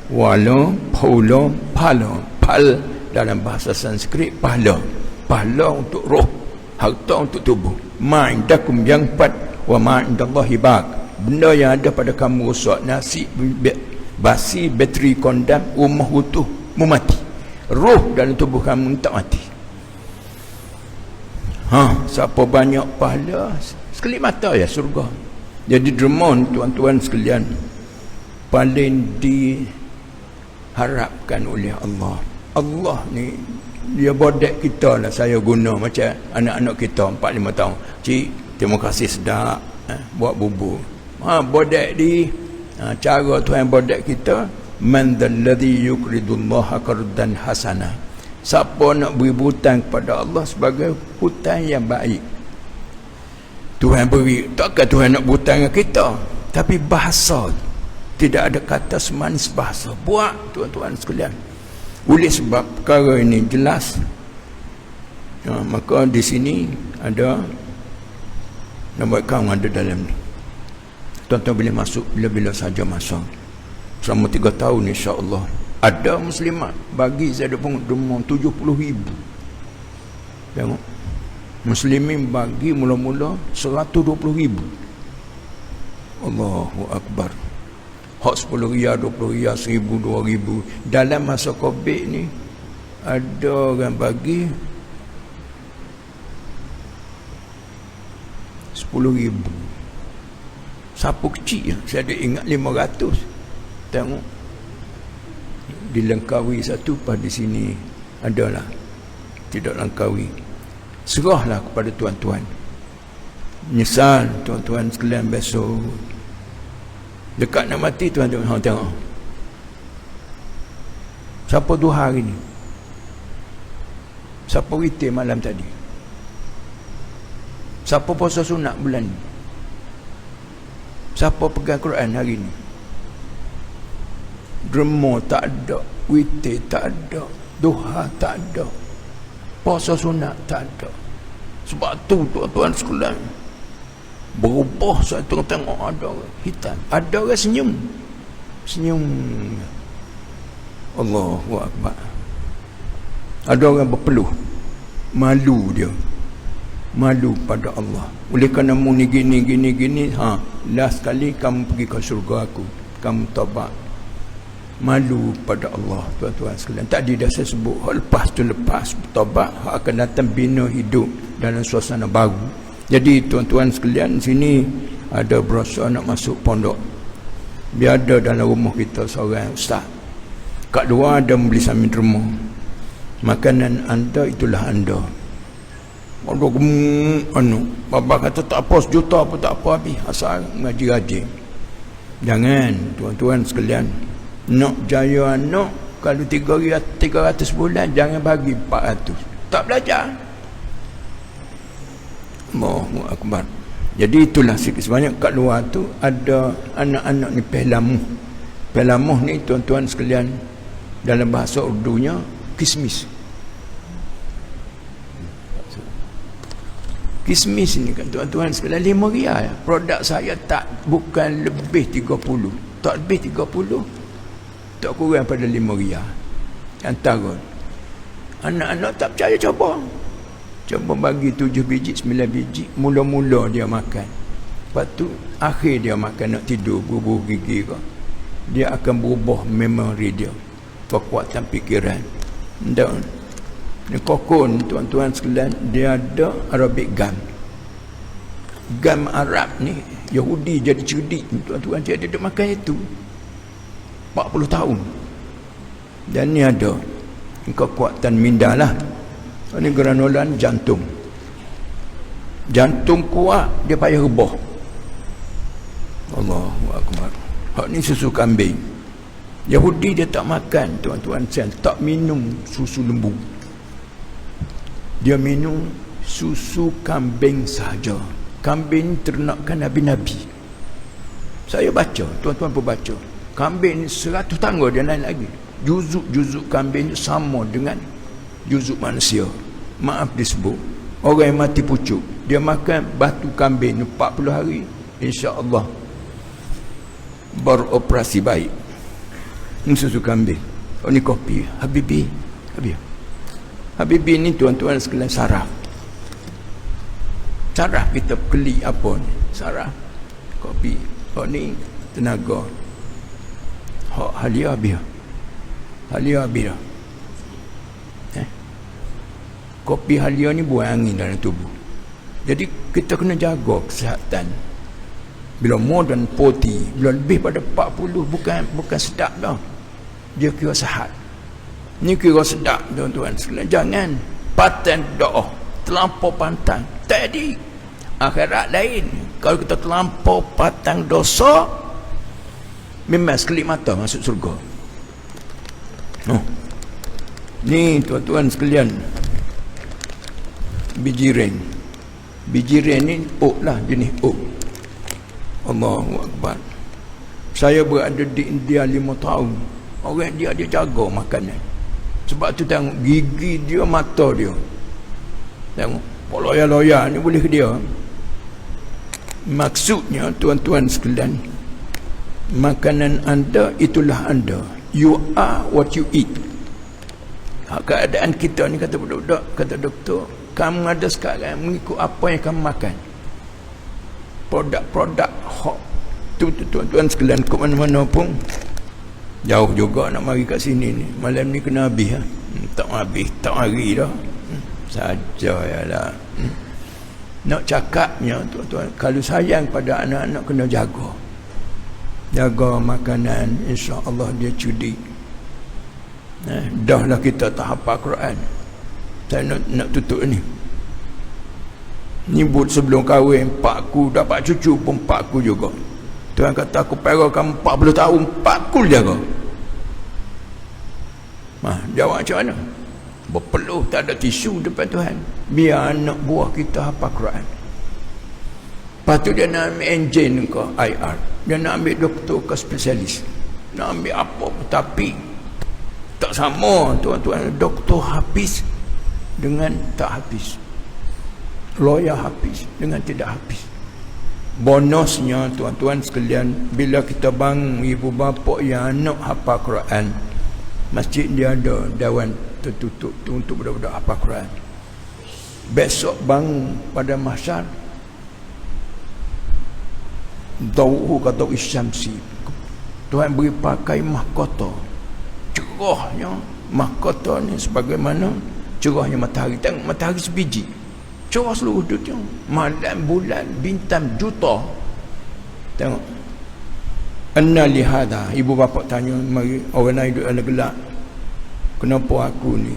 wala paula pahala. Pal dalam bahasa Sanskrit pahala. Pahala untuk roh, harta untuk tubuh. Ma indakum yang 4 wa ma indallahi baq. Benda yang ada pada kamu rosak, nasi basi, bateri kondam, rumah utuh mu mati. Roh dalam tubuh kamu tak mati. Siapa banyak pahala, sekelip mata ya surga. Jadi derma tuan-tuan sekalian, paling diharapkan oleh Allah. Allah ni dia bodek kita lah. Saya guna macam anak-anak kita 4-5 tahun. Cik, terima kasih sedap buat bubur. Bodek cara Tuhan bodek kita, man dalladhi yuqridullaha qardan hasanah. Siapa nak beri hutang kepada Allah sebagai hutang yang baik, Tuhan beri. Takkan Tuhan nak berhutang dengan kita, tapi bahasa, tidak ada kata semanis bahasa. Buat tuan-tuan sekalian. Oleh sebab perkara ini jelas, maka di sini ada nombor akaun ada dalam ni. Tuan-tuan boleh masuk bila-bila saja masa. Selama 3 tahun insya-Allah. Ada muslimat bagi saya pun 70,000. Tengok. Muslimin bagi mula-mula 120,000. Allahu Akbar. Hak 10 riyal, 20 riyal, 1,000, 2,000. Dalam masa Covid ni ada orang bagi 10,000. Sapu kecil, saya ada ingat 500. Tengok, dilengkawi satu pada sini adalah tidak lengkawi. Serahlah kepada tuan-tuan. Nyesal tuan-tuan sekalian, besok dekat nak mati tuan-tuan tengok. Siapa duha hari ni? Siapa witir malam tadi? Siapa puasa sunat bulan ni? Siapa pegang Quran hari ni? Derma tak ada, witir tak ada, duha tak ada, puasa sunat tak ada. Sebab tu tuan-tuan sekalian, berubah satu tengok ada hitam, ada orang senyum. Allahu Akbar. Ada orang berpeluh, malu dia, malu pada Allah. Oleh kerana mu ni gini, last kali kamu pergi ke syurga aku, kamu taubat. Malu pada Allah tuan-tuan sekalian. Tadi dah saya sebut, lepas taubat, akan datang bina hidup dalam suasana baru. Jadi tuan-tuan sekalian, sini ada brosur nak masuk pondok. Dia ada dalam rumah kita seorang ustaz. Kat luar ada membeli samin derma. Makanan anda itulah anda. Bapa kata tak apa, 1 juta pun tak apa habis, asal ngaji-ngaji. Jangan tuan-tuan sekalian, nak jaya anak, kalau 300 bulan, jangan bagi 400. Tak belajar. Allahu Akbar. Jadi itulah sebanyak kat luar tu ada anak-anak ni pelamuh. Pelamuh ni tuan-tuan sekalian, dalam bahasa Urdunya kismis. Kismis ni kan tuan-tuan sekalian 5 riyal. Produk saya bukan lebih 30. Tak lebih 30. Tak kurang pada 5 riyal. Antara anak-anak tak percaya, coba bagi 7 biji, 9 biji. Mula-mula dia makan, lepas tu akhir dia makan nak tidur, bubuh gigi ke, dia akan berubah memori dia, kekuatan fikiran. Dan ni kokon tuan-tuan sekalian, dia ada Arabic gam Arab ni. Yahudi jadi cerdik tuan-tuan, dia ada makan itu 40 tahun. Dan ni ada kekuatan minda lah. Ini granolan jantung kuat, dia payah rebah. Allahu Akbar. Hak ni susu kambing. Yahudi dia tak makan tuan-tuan, tak minum susu lembu, dia minum susu kambing sahaja. Kambing ternakan nabi-nabi. Saya baca, tuan-tuan pun baca. Kambing ni 100 tangga dia naik lagi. Juzuk-juzuk kambing ni sama dengan juzuk manusia. Maaf disebut. Orang yang mati pucuk, dia makan batu kambing ni 40 hari, insya-Allah beroperasi baik. Ini susu kambing. Oh ni kopi. Habibi ni tuan-tuan sekalian saraf. Saraf kita beli apa ni? Saraf. Kopi. Oh ni tenaga. Hak halia biar. Kopi halia ni buang angin dalam tubuh. Jadi kita kena jaga kesihatan. Bila more than 40, bila lebih pada 40, bukan sedap dah. Dia kira sihat. Ni kira sedap, tuan-tuan sekalian. Jangan paten doa terlampau pantang. Tadi akhirat lain. Kalau kita terlampau patang dosa, memang sekelip mata masuk surga. Ni tuan-tuan sekalian, biji ren ni oak lah, jenis oak. Allahu Akbar. Saya berada di India 5 tahun. Orang dia jaga makanan. Sebab tu tengok gigi dia, mata dia. Tengok loya-loya ni boleh ke dia. Maksudnya tuan-tuan sekalian, makanan anda itulah anda. You are what you eat. Keadaan kita ni, kata budak-budak, kata doktor, kamu ada sekarang mengikut apa yang kamu makan. Produk-produk hot tu tuan-tuan sekalian, ke mana-mana pun jauh juga nak mari kat sini ni. Malam ni kena habis ha? Tak hari dah. Saja yalah. Nak cakapnya tuan-tuan, kalau sayang pada anak-anak kena jaga makanan, insya-Allah dia cudi. Dah lah kita tak hafal Quran. Saya nak tutup ni. Ni but sebelum kahwin, pakku dapat cucu pun pakku juga. Tuan kata aku pera kamu 40 tahun, pakku jaga. Jawab macam mana? Berpeluh, tak ada tisu depan Tuhan. Biar anak buah kita hafal Quran. Lepas tu dia nak ambil enjin ke IR, dia nak ambil doktor ke spesialis, nak ambil apa pun. Tapi tak sama tuan-tuan, doktor habis dengan tak habis, lawyer habis dengan tidak habis. Bonusnya tuan-tuan sekalian, bila kita bangun ibu bapa yang anak hafal Quran, masjid dia ada dawan tertutup tu untuk budak-budak hafal Quran. Besok bangun pada mahsyar, dauhu kata isyamsi, Tuhan beri pakai mahkota. Cerahnya mahkota ni sebagaimana cerahnya matahari. Tengok matahari sebiji, cerah seluruh dunia. Malam, bulan, bintang juta. Tengok. Anna lihada, ibu bapa tanya, mari orang lain duduk dalam gelap, kenapa aku ni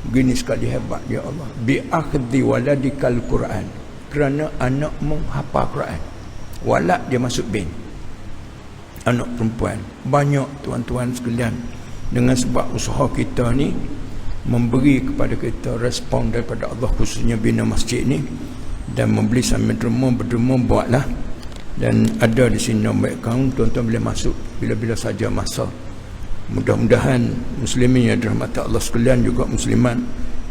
begini sekali hebat ya Allah? Bi akhdhi waladikal Quran, kerana anakmu hafal Quran. Walad dia masuk bin, anak perempuan. Banyak tuan-tuan sekalian, dengan sebab usaha kita ni memberi kepada kita respon daripada Allah, khususnya bina masjid ni, dan membeli sambil derma buatlah. Dan ada di sini nombor akaun, tuan-tuan boleh masuk bila-bila saja masa. Mudah-mudahan muslimin yang dirahmati Allah sekalian, juga muslimat,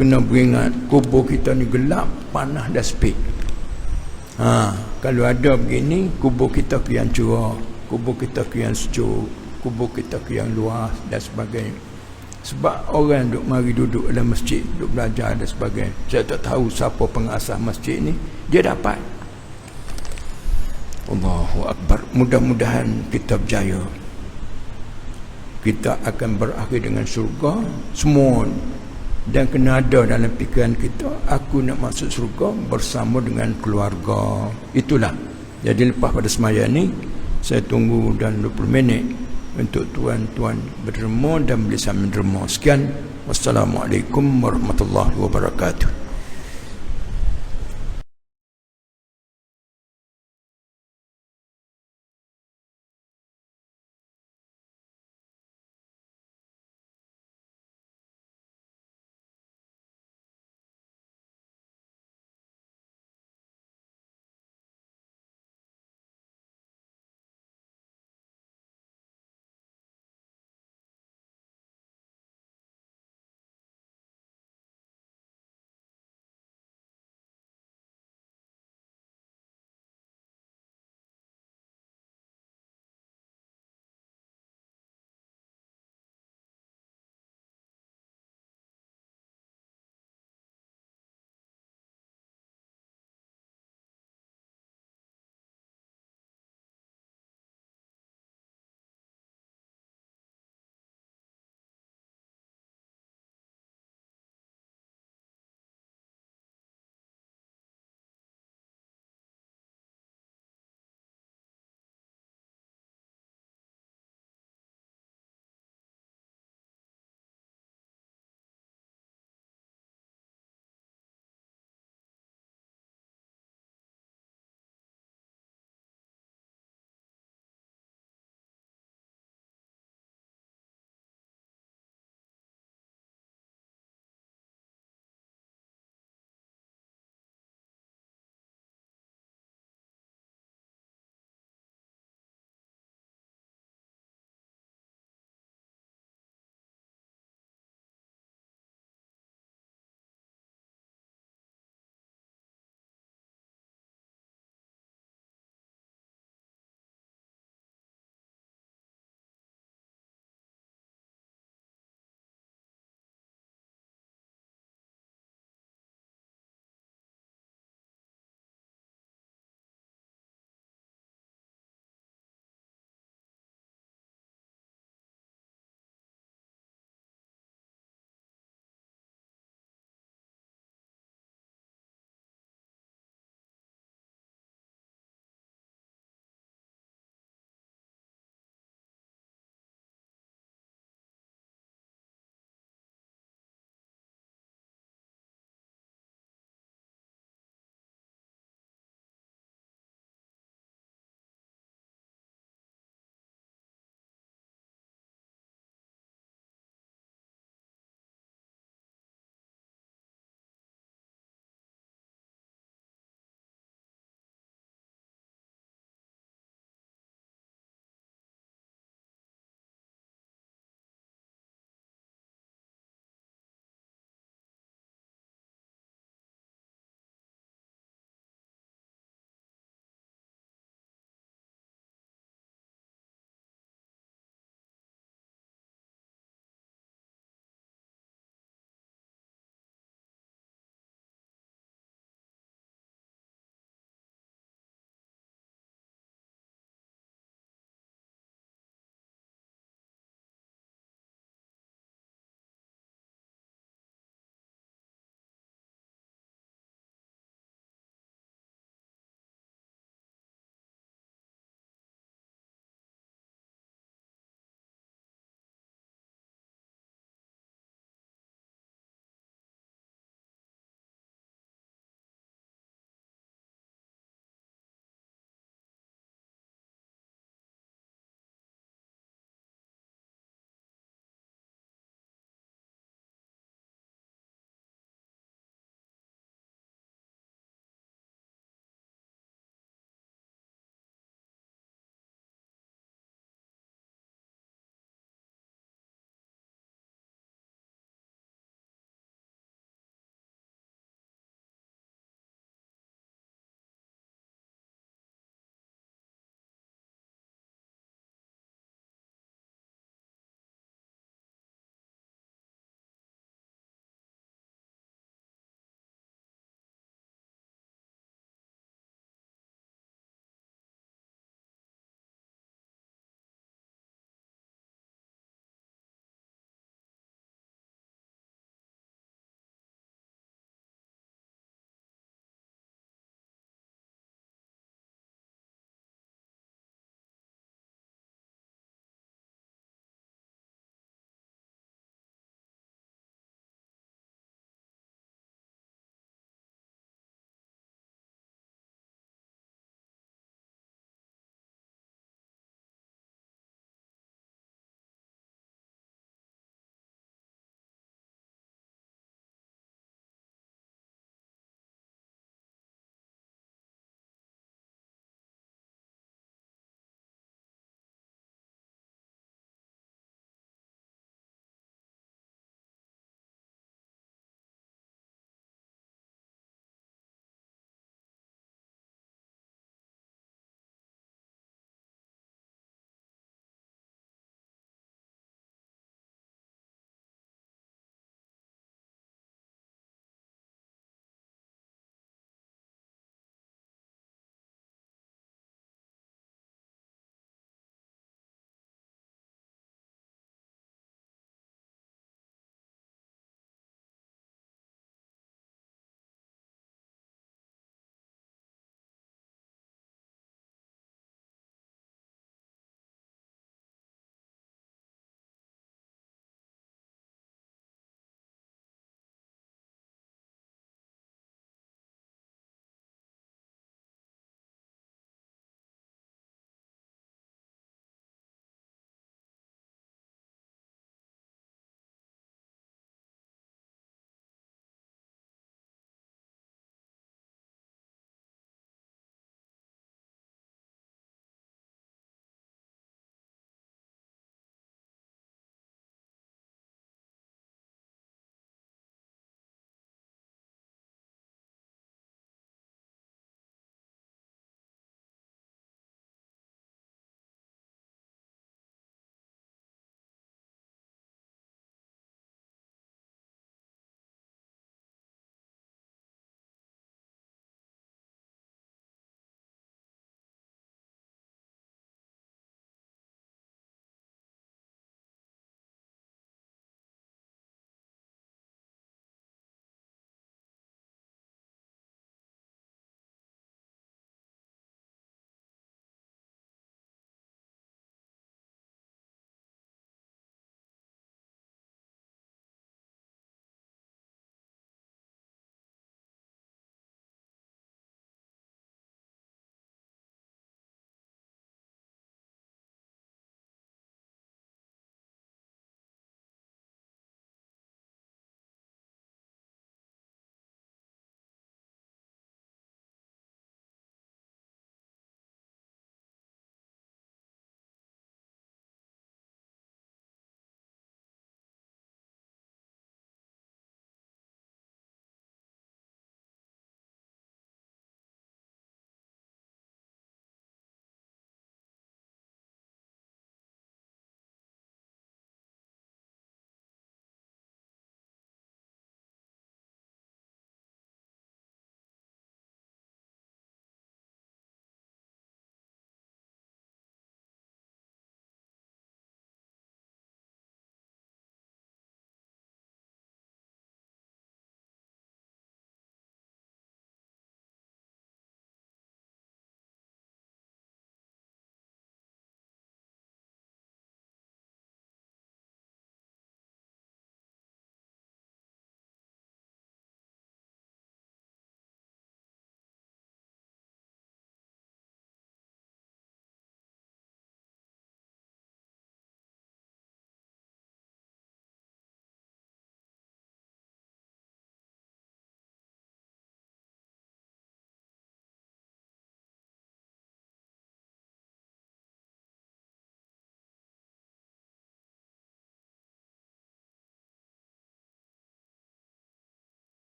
kena beringat kubur kita ni gelap, panas dan sepi. Kalau ada begini, kubur kita kian cerah, kubur kita kian sejuk, kubur kita kian luas dan sebagainya. Sebab orang duk mari duduk dalam masjid, duk belajar dan sebagainya. Saya tak tahu siapa pengasas masjid ni, dia dapat. Allahu Akbar. Mudah-mudahan kita berjaya. Kita akan berakhir dengan syurga semua. Dan kena ada dalam fikiran kita, aku nak masuk syurga bersama dengan keluarga. Itulah. Jadi lepas pada sembahyang ni, saya tunggu dan 20 minit untuk tuan-tuan berderma dan beli sambil derma. Sekian. Wassalamualaikum warahmatullahi wabarakatuh.